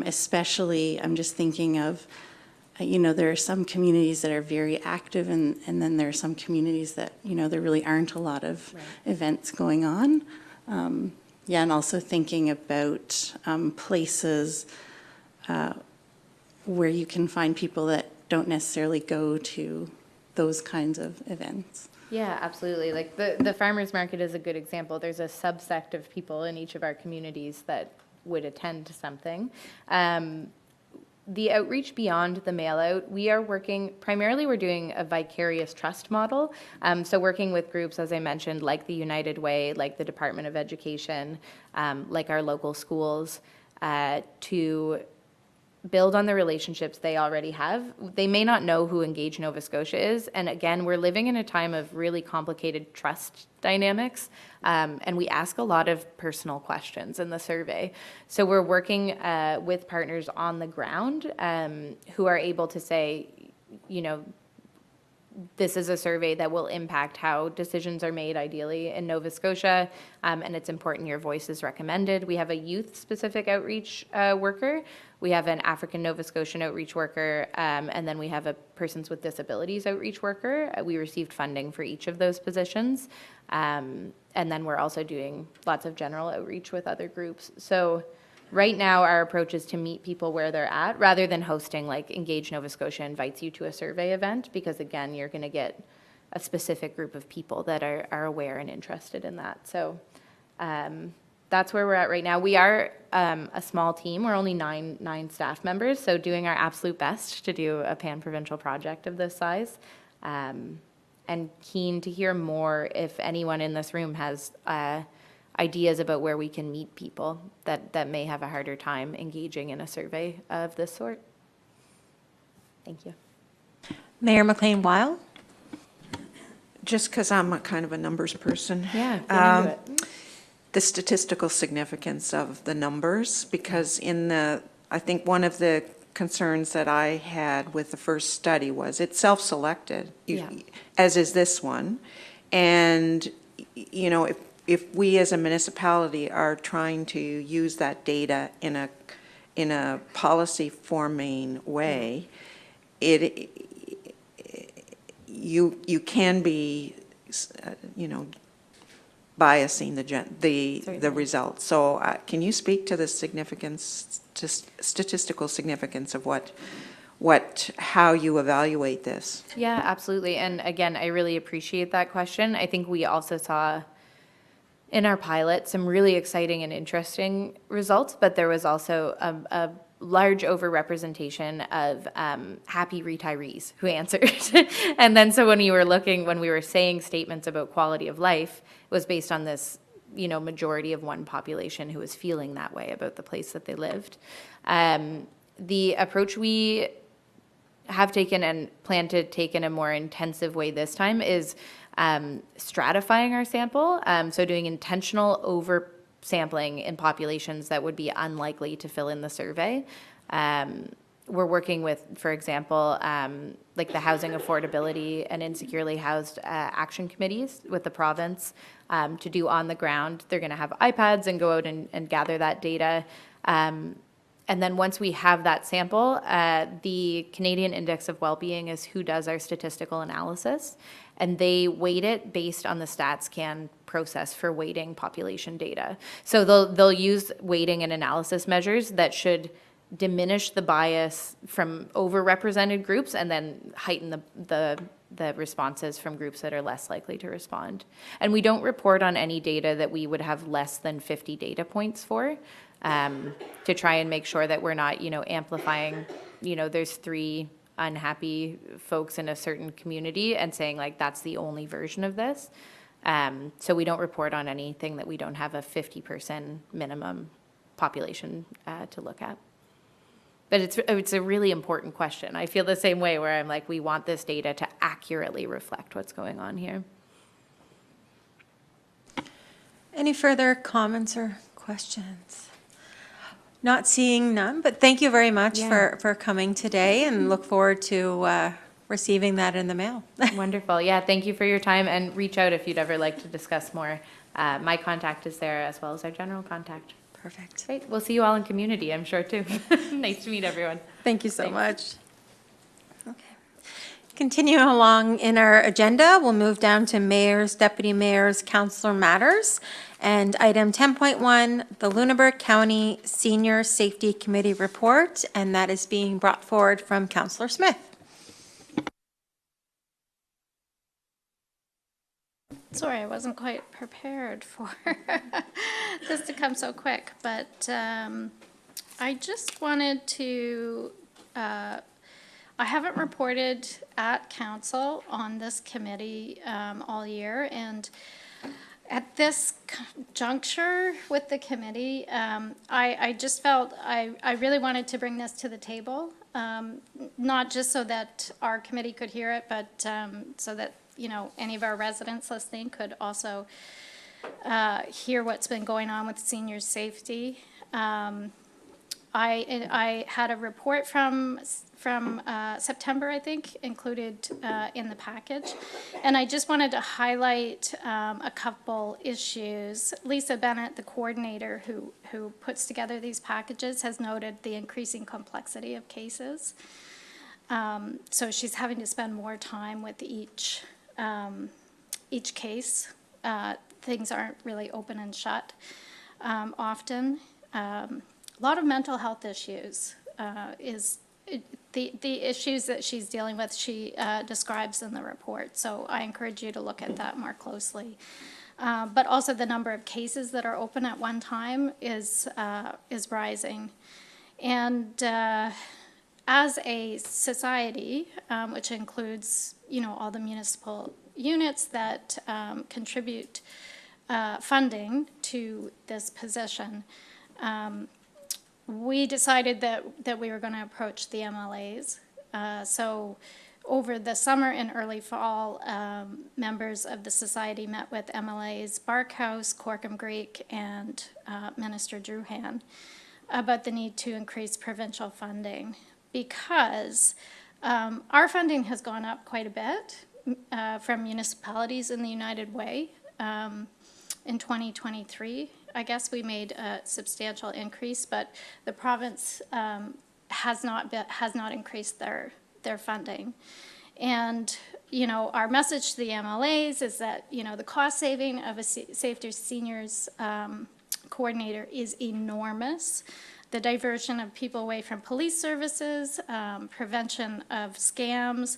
Speaker 5: Especially, I'm just thinking of, there are some communities that are very active and then there are some communities that, there really aren't a lot of events going on. And also thinking about places where you can find people that don't necessarily go to those kinds of events.
Speaker 14: Yeah, absolutely. Like the farmers market is a good example. There's a subsect of people in each of our communities that would attend something. The outreach beyond the mail out, we are working, primarily we're doing a vicarious trust model. So working with groups, as I mentioned, like the United Way, like the Department of Education, like our local schools, to build on the relationships they already have. They may not know who Engage Nova Scotia is. And again, we're living in a time of really complicated trust dynamics. And we ask a lot of personal questions in the survey. So we're working with partners on the ground who are able to say, this is a survey that will impact how decisions are made ideally in Nova Scotia, and it's important your voice is recommended. We have a youth-specific outreach worker. We have an African Nova Scotian outreach worker, and then we have a persons with disabilities outreach worker. We received funding for each of those positions. And then we're also doing lots of general outreach with other groups. So right now, our approach is to meet people where they're at rather than hosting like Engage Nova Scotia invites you to a survey event, because again, you're going to get a specific group of people that are aware and interested in that. So that's where we're at right now. We are a small team. We're only nine staff members, so doing our absolute best to do a pan-provincial project of this size. And keen to hear more if anyone in this room has ideas about where we can meet people that may have a harder time engaging in a survey of this sort. Thank you.
Speaker 1: Mayor McLean-Weil.
Speaker 2: Just because I'm kind of a numbers person.
Speaker 14: Yeah, get into it.
Speaker 2: the statistical significance of the numbers, because I think one of the concerns that I had with the first study was it's self-selected, as is this one. And, you know, if we as a municipality are trying to use that data in a policy forming way, you can be, you know, biasing the results. So can you speak to the significance, to statistical significance of how you evaluate this?
Speaker 14: Yeah, absolutely. And again, I really appreciate that question. I think we also saw in our pilot some really exciting and interesting results, but there was also a large overrepresentation of happy retirees who answered. And then so when we were saying statements about quality of life, it was based on this, you know, majority of one population who was feeling that way about the place that they lived. The approach we have taken and plan to take in a more intensive way this time is stratifying our sample, so doing intentional oversampling in populations that would be unlikely to fill in the survey. We're working with, for example, like the Housing Affordability and Insecurely Housed Action Committees with the province to do on the ground. They're going to have iPads and go out and gather that data. And then once we have that sample, the Canadian Index of Wellbeing is who does our statistical analysis, and they weight it based on the StatsCan process for weighting population data. So they'll use weighting and analysis measures that should diminish the bias from overrepresented groups and then heighten the responses from groups that are less likely to respond. And we don't report on any data that we would have less than 50 data points for, to try and make sure that we're not, you know, amplifying, you know, there's 3 unhappy folks in a certain community and saying like that's the only version of this. So we don't report on anything that we don't have a 50% minimum population to look at. But it's a really important question. I feel the same way where I'm like, we want this data to accurately reflect what's going on here.
Speaker 1: Any further comments or questions? Not seeing none, but thank you very much for coming today, and look forward to receiving that in the mail.
Speaker 14: Wonderful. Yeah, thank you for your time, and reach out if you'd ever like to discuss more. My contact is there as well as our general contact.
Speaker 1: Perfect.
Speaker 14: Great. We'll see you all in community, I'm sure, too. Nice to meet everyone.
Speaker 1: Thank you so much. Okay. Continuing along in our agenda, we'll move down to mayor's, deputy mayor's, councillor matters. And item 10.1, the Lunenburg County Senior Safety Committee report, and that is being brought forward from Councillor Smith.
Speaker 11: Sorry, I wasn't quite prepared for this to come so quick, but I just wanted to, I haven't reported at council on this committee all year, and at this juncture with the committee, I just felt I really wanted to bring this to the table, not just so that our committee could hear it, but so that, you know, any of our residents listening could also hear what's been going on with senior safety. I had a report from September, I think, included in the package, and I just wanted to highlight a couple issues. Lisa Bennett, the coordinator who puts together these packages, has noted the increasing complexity of cases. So she's having to spend more time with each case. Things aren't really open and shut often. A lot of mental health issues the issues that she's dealing with, she describes in the report. So I encourage you to look at that more closely. But also the number of cases that are open at one time is rising. And as a society, which includes, you know, all the municipal units that contribute funding to this position, we decided that we were going to approach the MLAs. So over the summer and early fall, members of the society met with MLAs Barkhouse, Corkum Greek, and Minister Druhan about the need to increase provincial funding, because our funding has gone up quite a bit from municipalities in the United Way. In 2023, I guess we made a substantial increase, but the province has not increased their funding. And, you know, our message to the MLAs is that, you know, the cost saving of a Safety Seniors coordinator is enormous. The diversion of people away from police services, prevention of scams,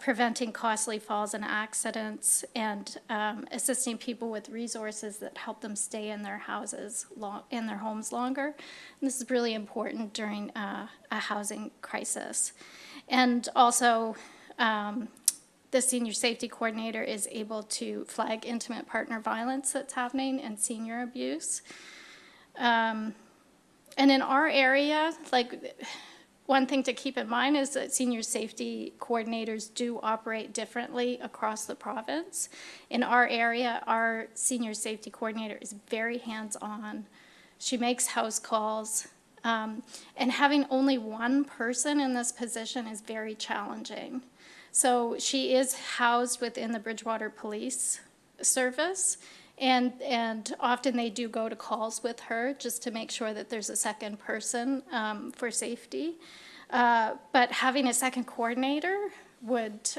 Speaker 11: preventing costly falls and accidents, and assisting people with resources that help them stay in their houses, in their homes longer. And this is really important during a housing crisis. And also, the senior safety coordinator is able to flag intimate partner violence that's happening and senior abuse. And in our area, like, one thing to keep in mind is that senior safety coordinators do operate differently across the province. In our area, our senior safety coordinator is very hands-on. She makes house calls, and having only one person in this position is very challenging. So she is housed within the Bridgewater Police Service, and often they do go to calls with her just to make sure that there's a second person for safety. But having a second coordinator would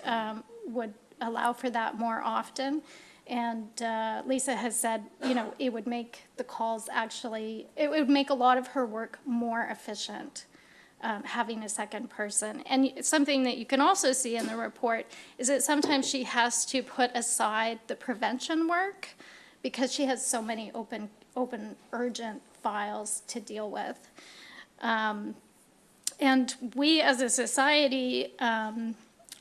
Speaker 11: allow for that more often. And Lisa has said, you know, it would make the calls it would make a lot of her work more efficient. Having a second person. And something that you can also see in the report is that sometimes she has to put aside the prevention work because she has so many open urgent files to deal with. And we as a society,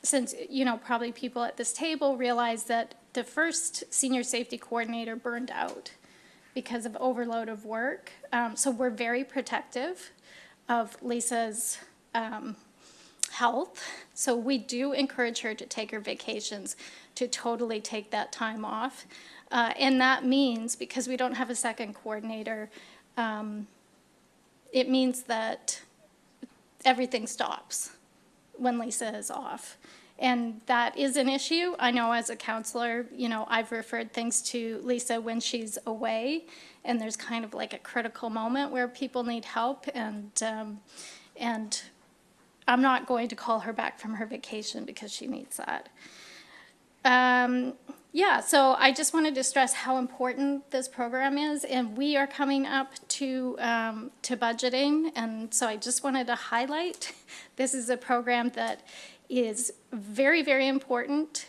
Speaker 11: since, you know, probably people at this table realize that the first senior safety coordinator burned out because of overload of work. So we're very protective of Lisa's health. So we do encourage her to take her vacations, to totally take that time off. And that means, because we don't have a second coordinator, it means that everything stops when Lisa is off. And that is an issue. I know as a counselor, you know, I've referred things to Lisa when she's away, and there's kind of like a critical moment where people need help, and I'm not going to call her back from her vacation because she needs that. Yeah, so I just wanted to stress how important this program is, and we are coming up to budgeting, and so I just wanted to highlight this is a program that is very, very important,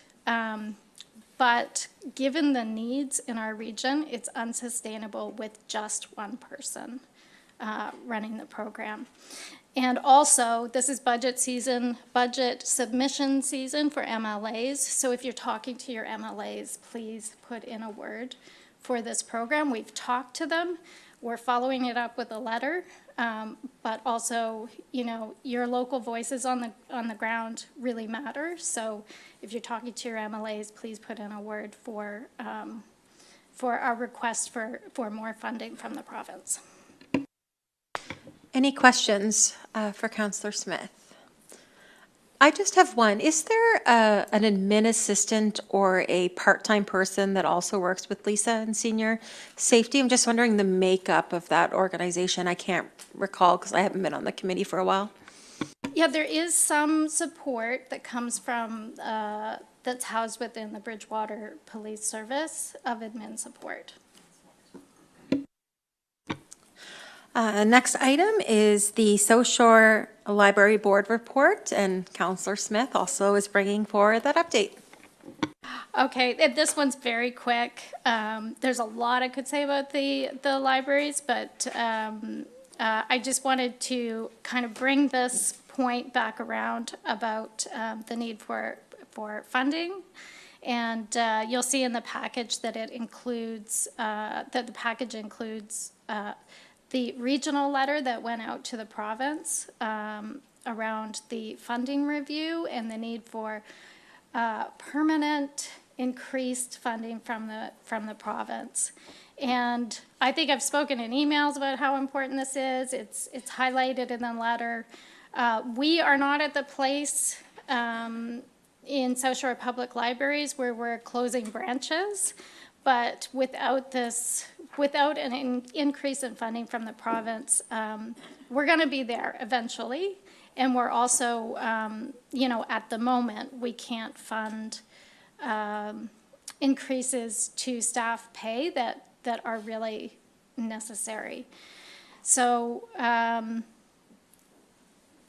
Speaker 11: but given the needs in our region, it's unsustainable with just one person running the program. And also, this is budget season, budget submission season for MLAs. So if you're talking to your MLAs, please put in a word for this program. We've talked to them. We're following it up with a letter. But also, you know, your local voices on the ground really matter. So if you're talking to your MLAs, please put in a word for our request for more funding from the province.
Speaker 1: Any questions for Councillor Smith? I just have one. Is there an admin assistant or a part-time person that also works with Lisa in senior safety? I'm just wondering the makeup of that organization. I can't recall because I haven't been on the committee for a while.
Speaker 11: Yeah, there is some support that comes from, that's housed within the Bridgewater Police Service of admin support.
Speaker 1: Next item is the South Shore Library Board report, and Councillor Smith also is bringing forward that update.
Speaker 11: Okay, this one's very quick. There's a lot I could say about the libraries, but I just wanted to kind of bring this point back around about the need for funding. And you'll see in the package that it includes, the regional letter that went out to the province around the funding review and the need for permanent increased funding from the province. And I think I've spoken in emails about how important this is. It's highlighted in the letter. We are not at the place in South Shore Public Libraries where we're closing branches, but without an increase in funding from the province, we're going to be there eventually. And we're also, at the moment, we can't fund increases to staff pay that are really necessary. So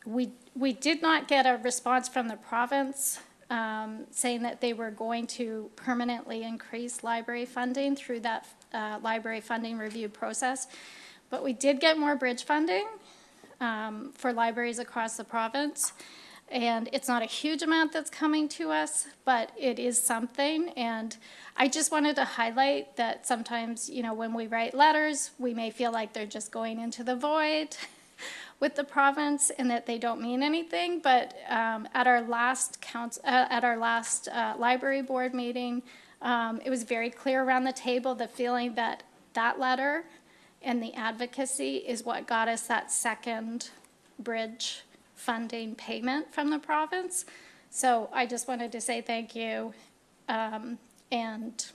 Speaker 11: we did not get a response from the province saying that they were going to permanently increase library funding through that library funding review process. But we did get more bridge funding for libraries across the province. And it's not a huge amount that's coming to us, but it is something. And I just wanted to highlight that sometimes, when we write letters, we may feel like they're just going into the void with the province and that they don't mean anything. But at our last library board meeting, it was very clear around the table, the feeling that that letter and the advocacy is what got us that second bridge funding payment from the province. So I just wanted to say thank you. And,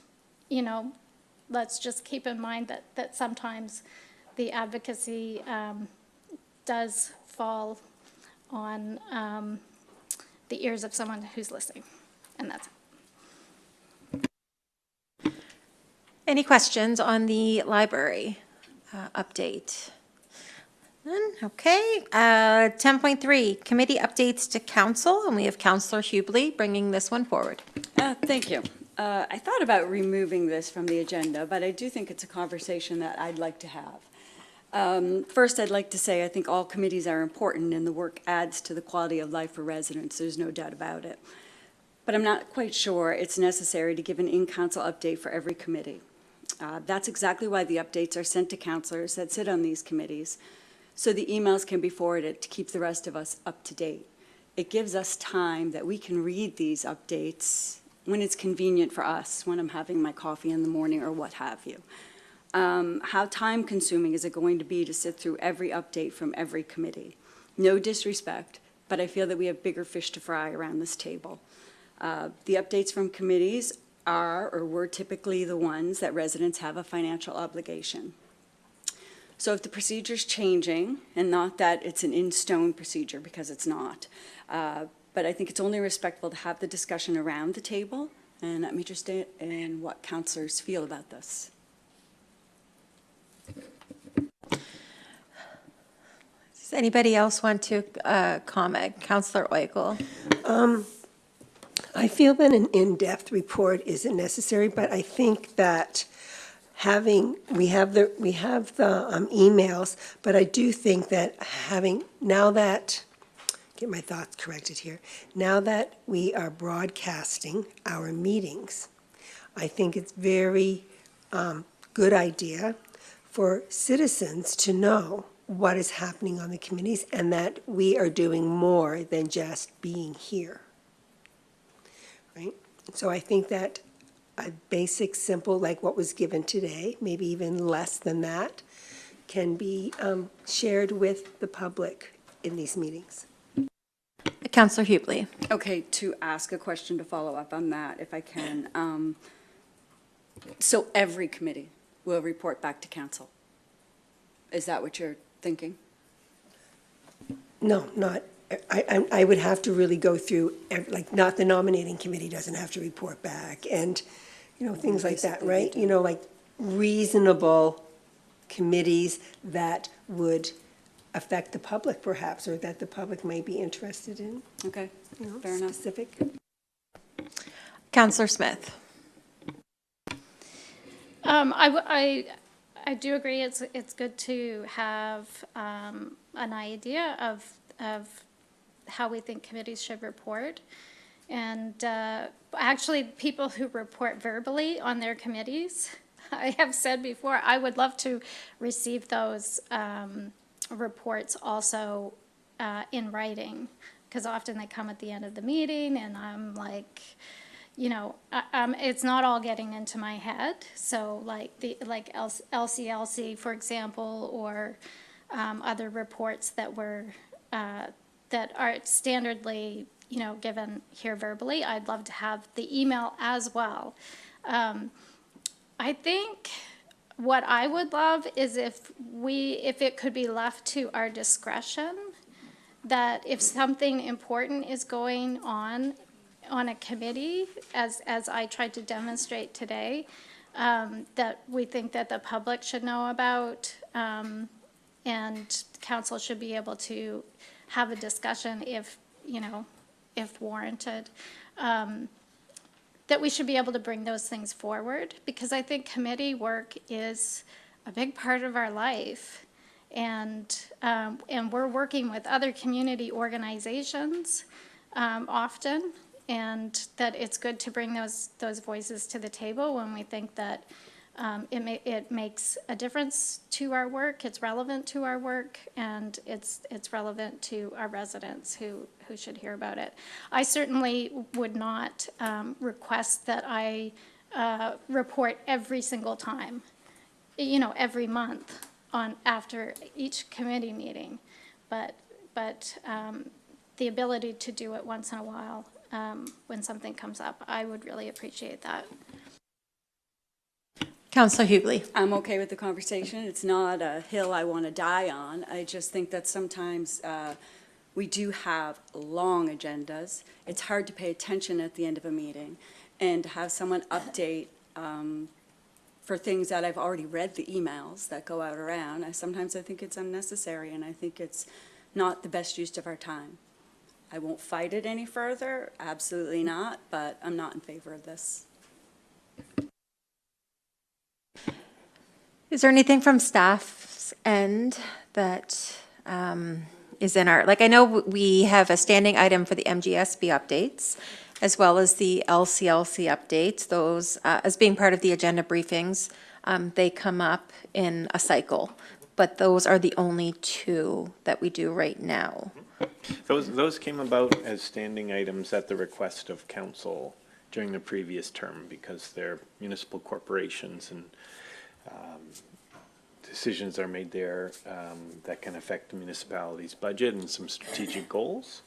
Speaker 11: let's just keep in mind that sometimes the advocacy does fall on the ears of someone who's listening. And that's it.
Speaker 1: Any questions on the library update? None? Okay. 10.3, committee updates to council, and we have Councillor Hubley bringing this one forward.
Speaker 16: Thank you. I thought about removing this from the agenda, but I do think it's a conversation that I'd like to have. First, I'd like to say I think all committees are important and the work adds to the quality of life for residents. There's no doubt about it. But I'm not quite sure it's necessary to give an in-council update for every committee. That's exactly why the updates are sent to councillors that sit on these committees, so the emails can be forwarded to keep the rest of us up to date. It gives us time that we can read these updates when it's convenient for us, when I'm having my coffee in the morning or what have you. How time consuming is it going to be to sit through every update from every committee? No disrespect, but I feel that we have bigger fish to fry around this table. The updates from committees are or were typically the ones that residents have a financial obligation. So if the procedure's changing, and not that it's an in-stone procedure, because it's not, but I think it's only respectful to have the discussion around the table, and I'm interested in what councillors feel about this.
Speaker 1: Does anybody else want to comment? Councillor Oigel.
Speaker 10: I feel that an in-depth report isn't necessary, but I think that we have the emails, but I do think that get my thoughts corrected here, now that we are broadcasting our meetings, I think it's very good idea for citizens to know what is happening on the committees and that we are doing more than just being here. Right? So I think that a basic, simple, like what was given today, maybe even less than that, can be shared with the public in these meetings.
Speaker 1: Councillor Hubley.
Speaker 16: Okay, to ask a question to follow up on that, if I can. So every committee will report back to council. Is that what you're thinking?
Speaker 10: No, not. I would have to really go through, like, not the nominating committee doesn't have to report back, and, things like that, right? Like reasonable committees that would affect the public, perhaps, or that the public might be interested in.
Speaker 16: Okay, fair enough.
Speaker 10: Specific.
Speaker 1: Councillor Smith.
Speaker 11: I do agree. It's good to have an idea of how we think committees should report. And actually, people who report verbally on their committees, I have said before, I would love to receive those reports also in writing, because often they come at the end of the meeting, and I'm like, you know, it's not all getting into my head. So like LCLC, for example, or other reports that were that are standardly, you know, given here verbally, I'd love to have the email as well. I think what I would love is if it could be left to our discretion, that if something important is going on a committee, as I tried to demonstrate today, that we think that the public should know about, and council should be able to have a discussion if, you know, if warranted, that we should be able to bring those things forward, because I think committee work is a big part of our life. And we're working with other community organizations often, and that it's good to bring those voices to the table when we think that it makes a difference to our work, it's relevant to our work, and it's relevant to our residents who should hear about it. I certainly would not request that I report every single time, you know, every month after each committee meeting, but the ability to do it once in a while when something comes up, I would really appreciate that.
Speaker 1: Councillor Hughley.
Speaker 16: I'm okay with the conversation. It's not a hill I want to die on. I just think that sometimes we do have long agendas. It's hard to pay attention at the end of a meeting, and to have someone update for things that I've already read the emails that go out around. Sometimes I think it's unnecessary, and I think it's not the best use of our time. I won't fight it any further, absolutely not, but I'm not in favor of this.
Speaker 1: Is there anything from staff's end that is in our, like, I know we have a standing item for the MGSB updates, as well as the LCLC updates. Those, as being part of the agenda briefings, they come up in a cycle, but those are the only two that we do right now.
Speaker 9: Those came about as standing items at the request of council during the previous term, because they're municipal corporations, and decisions are made there that can affect the municipality's budget and some strategic goals.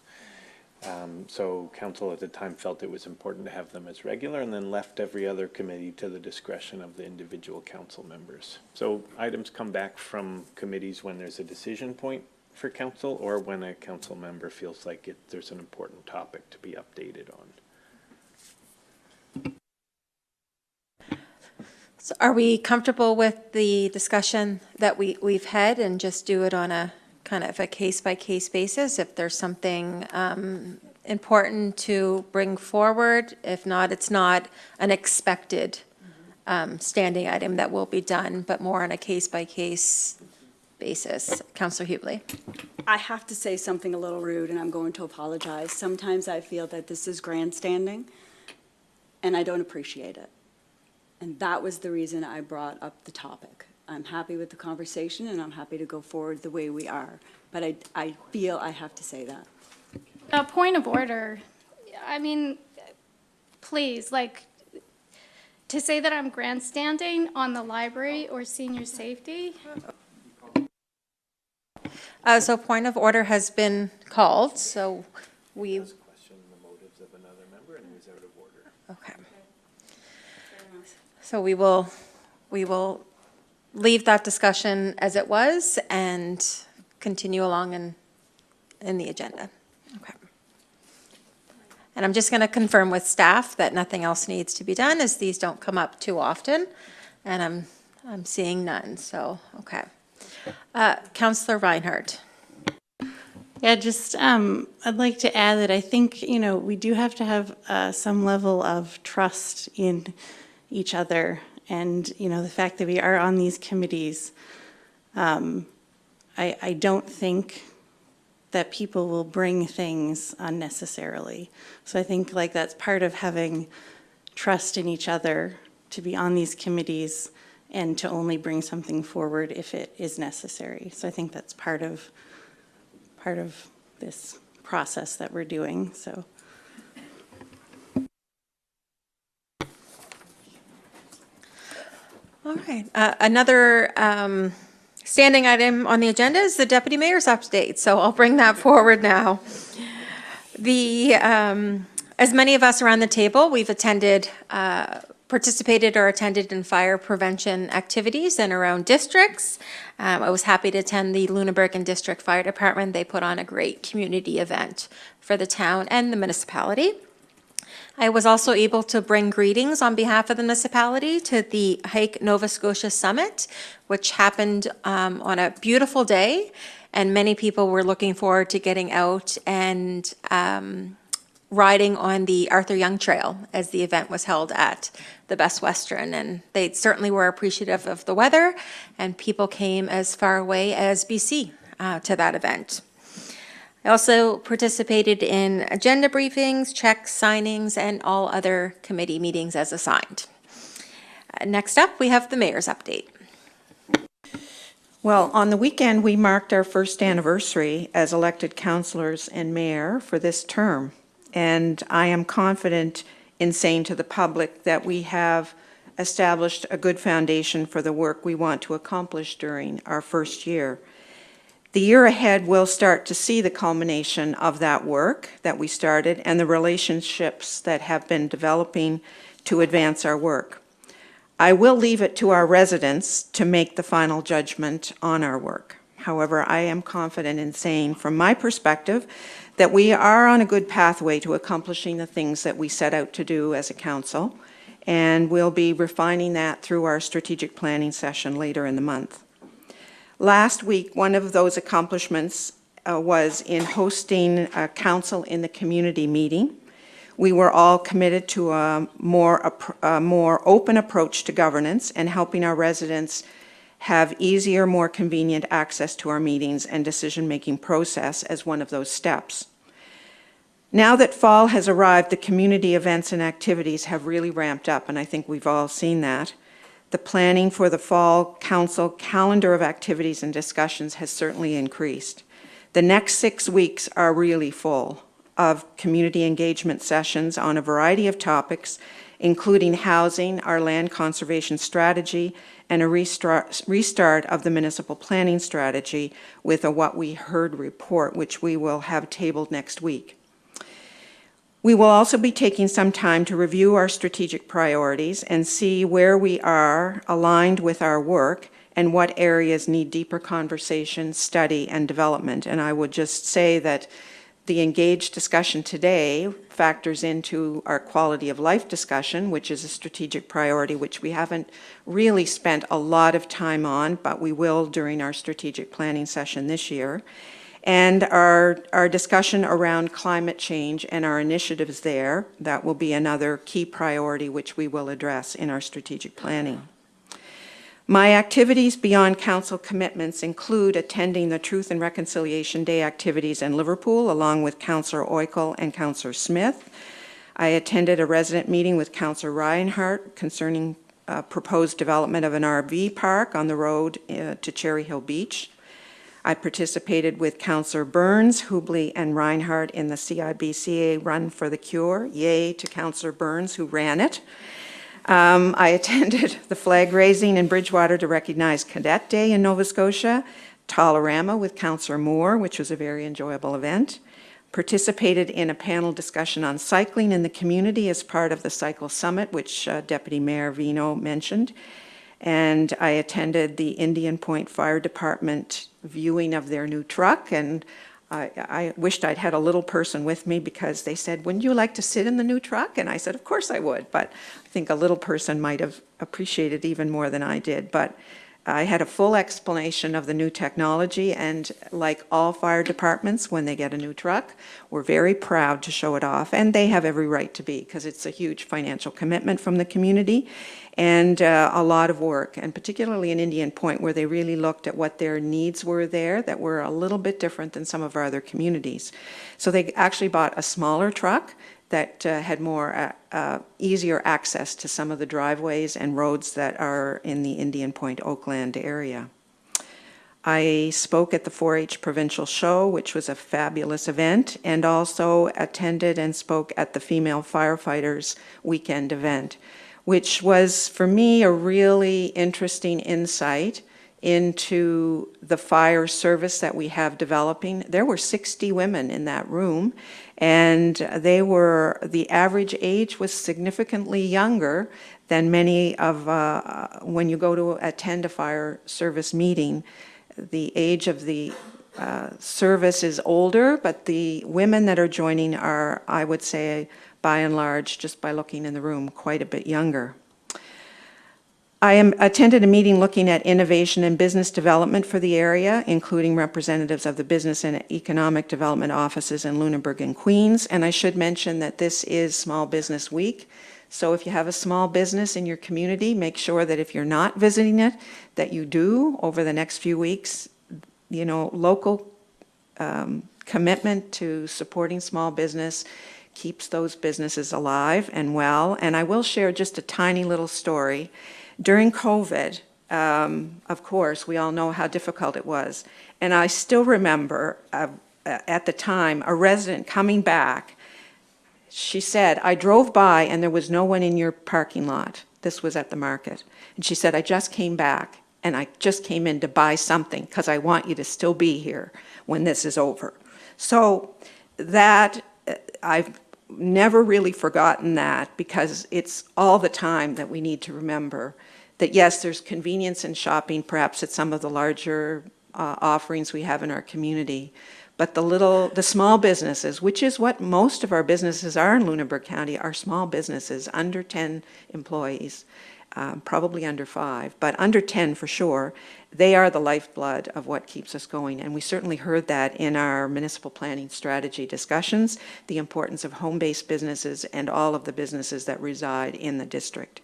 Speaker 9: So council at the time felt it was important to have them as regular, and then left every other committee to the discretion of the individual council members. So items come back from committees when there's a decision point for council, or when a council member feels like there's an important topic to be updated on.
Speaker 1: So are we comfortable with the discussion that we've had, and just do it on a kind of a case-by-case basis if there's something important to bring forward? If not, it's not an expected standing item that will be done, but more on a case-by-case basis. Councillor Hughley.
Speaker 16: I have to say something a little rude, and I'm going to apologize. Sometimes I feel that this is grandstanding, and I don't appreciate it. And that was the reason I brought up the topic. I'm happy with the conversation, and I'm happy to go forward the way we are. But I feel I have to say that.
Speaker 11: A point of order. I mean, please, like, to say that I'm grandstanding on the library or senior safety.
Speaker 1: So point of order has been called, so we...
Speaker 9: Question the motives of another member, and he was out of order.
Speaker 1: Okay. So we will leave that discussion as it was and continue along in the agenda. Okay. And I'm just going to confirm with staff that nothing else needs to be done, as these don't come up too often, and I'm seeing none. So okay. Councillor Reinhardt.
Speaker 5: Yeah, just I'd like to add that I think, you know, we do have to have some level of trust in each other, and, you know, the fact that we are on these committees, I don't think that people will bring things unnecessarily. So I think, like, that's part of having trust in each other, to be on these committees and to only bring something forward if it is necessary. So I think that's part of this process that we're doing, so.
Speaker 1: All right. Another standing item on the agenda is the deputy mayor's update, so I'll bring that forward now. As many of us around the table, we've participated or attended in fire prevention activities in our own districts. I was happy to attend the Lunenburg District Fire Department. They put on a great community event for the town and the municipality. I was also able to bring greetings on behalf of the municipality to the Hike Nova Scotia Summit, which happened on a beautiful day, and many people were looking forward to getting out and riding on the Arthur Young Trail as the event was held at the Best Western, and they certainly were appreciative of the weather, and people came as far away as BC to that event. I also participated in agenda briefings, checks, signings, and all other committee meetings as assigned. Next up, we have the mayor's update.
Speaker 2: Well, on the weekend, we marked our first anniversary as elected councillors and mayor for this term. And I am confident in saying to the public that we have established a good foundation for the work we want to accomplish during our first year. The year ahead, we'll start to see the culmination of that work that we started and the relationships that have been developing to advance our work. I will leave it to our residents to make the final judgment on our work. However, I am confident in saying, from my perspective, that we are on a good pathway to accomplishing the things that we set out to do as a council, and we'll be refining that through our strategic planning session later in the month. Last week, one of those accomplishments was in hosting a council in the community meeting. We were all committed to a more open approach to governance and helping our residents have easier, more convenient access to our meetings and decision-making process as one of those steps. Now that fall has arrived, the community events and activities have really ramped up, and I think we've all seen that. The planning for the fall council calendar of activities and discussions has certainly increased. The next 6 weeks are really full of community engagement sessions on a variety of topics, including housing, our land conservation strategy, and a restart of the municipal planning strategy with a What We Heard report, which we will have tabled next week. We will also be taking some time to review our strategic priorities and see where we are aligned with our work and what areas need deeper conversation, study, and development. And I would just say that the engaged discussion today factors into our quality of life discussion, which is a strategic priority which we haven't really spent a lot of time on, but we will during our strategic planning session this year. And our discussion around climate change and our initiatives there, that will be another key priority which we will address in our strategic planning. My activities beyond council commitments include attending the Truth and Reconciliation Day activities in Liverpool along with Councillor Oikel and Councillor Smith. I attended a resident meeting with Councillor Reinhardt concerning proposed development of an RV park on the road to Cherry Hill Beach. I participated with Councillor Burns, Hubley, and Reinhardt in the CIBCA Run for the Cure. Yay to Councillor Burns, who ran it. I attended the flag raising in Bridgewater to recognize Cadet Day in Nova Scotia, Tolerama with Councillor Moore, which was a very enjoyable event. Participated in a panel discussion on cycling in the community as part of the Cycle Summit, which Deputy Mayor Vino mentioned. And I attended the Indian Point Fire Department viewing of their new truck, and I wished I'd had a little person with me because they said, wouldn't you like to sit in the new truck? And I said, of course I would, but I think a little person might have appreciated even more than I did. But I had a full explanation of the new technology, and like all fire departments, when they get a new truck, we're very proud to show it off, and they have every right to be because it's a huge financial commitment from the community and a lot of work, and particularly in Indian Point where they really looked at what their needs were there that were a little bit different than some of our other communities. So they actually bought a smaller truck that had more easier access to some of the driveways and roads that are in the Indian Point Oakland area. I spoke at the 4-H Provincial Show, which was a fabulous event, and also attended and spoke at the Female Firefighters Weekend event, which was, for me, a really interesting insight into the fire service that we have developing. There were 60 women in that room, and the average age was significantly younger than many of, when you go to attend a fire service meeting, the age of the service is older, but the women that are joining are, I would say, by and large, just by looking in the room, quite a bit younger. I attended a meeting looking at innovation and business development for the area, including representatives of the Business and Economic Development offices in Lunenburg and Queens. And I should mention that this is Small Business Week. So if you have a small business in your community, make sure that if you're not visiting it, that you do over the next few weeks. You know, local commitment to supporting small business keeps those businesses alive and well. And I will share just a tiny little story. During COVID, of course, we all know how difficult it was. And I still remember at the time a resident coming back. She said, I drove by and there was no one in your parking lot. This was at the market. And she said, I just came back and I just came in to buy something because I want you to still be here when this is over. So that, I've never really forgotten that, because it's all the time that we need to remember that, yes, there's convenience in shopping, perhaps at some of the larger offerings we have in our community. But the small businesses, which is what most of our businesses are in Lunenburg County, are small businesses, under 10 employees, probably under 5, but under 10 for sure. They are the lifeblood of what keeps us going. And we certainly heard that in our municipal planning strategy discussions, the importance of home-based businesses and all of the businesses that reside in the district.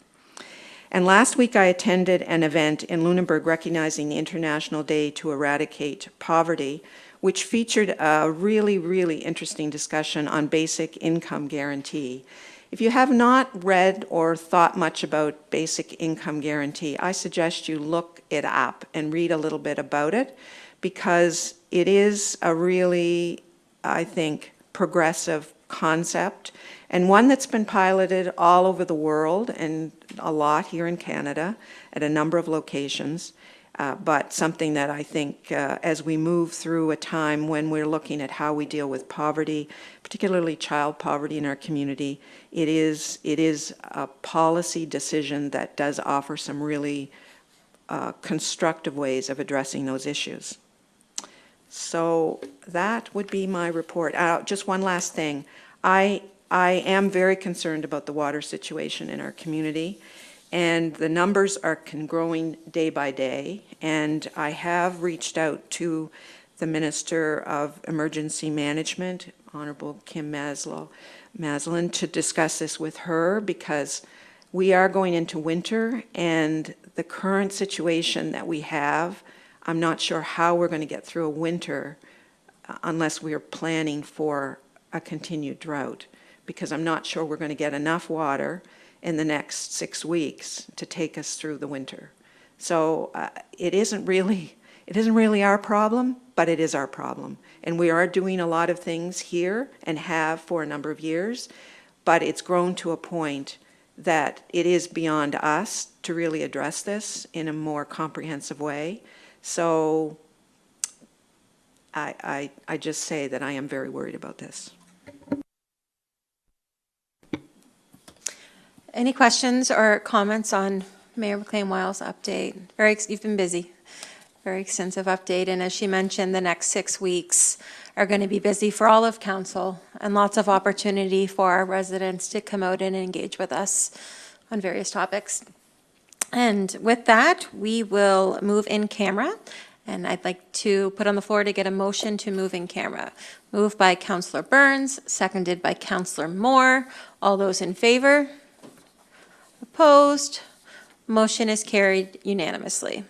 Speaker 2: And last week I attended an event in Lunenburg recognizing the International Day to Eradicate Poverty, which featured a really, really interesting discussion on basic income guarantee. If you have not read or thought much about basic income guarantee, I suggest you look it up and read a little bit about it, because it is a really, I think, progressive concept, and one that's been piloted all over the world and a lot here in Canada at a number of locations. But something that I think as we move through a time when we're looking at how we deal with poverty, particularly child poverty in our community, it is a policy decision that does offer some really constructive ways of addressing those issues. So that would be my report. Just one last thing. I am very concerned about the water situation in our community. And the numbers are growing day by day. And I have reached out to the Minister of Emergency Management, Honorable Kim Maslin, to discuss this with her, because we are going into winter, and the current situation that we have, I'm not sure how we're going to get through a winter unless we are planning for a continued drought, because I'm not sure we're going to get enough water in the next 6 weeks to take us through the winter. So it isn't really our problem, but it is our problem. And we are doing a lot of things here and have for a number of years, but it's grown to a point that it is beyond us to really address this in a more comprehensive way. So I just say that I am very worried about this.
Speaker 1: Any questions or comments on Mayor McLean-Wiles' update? You've been busy. Very extensive update. And as she mentioned, the next 6 weeks are going to be busy for all of council, and lots of opportunity for our residents to come out and engage with us on various topics. And with that, we will move in camera. And I'd like to put on the floor to get a motion to move in camera. Moved by Councillor Burns, seconded by Councillor Moore. All those in favor? Opposed? Motion is carried unanimously.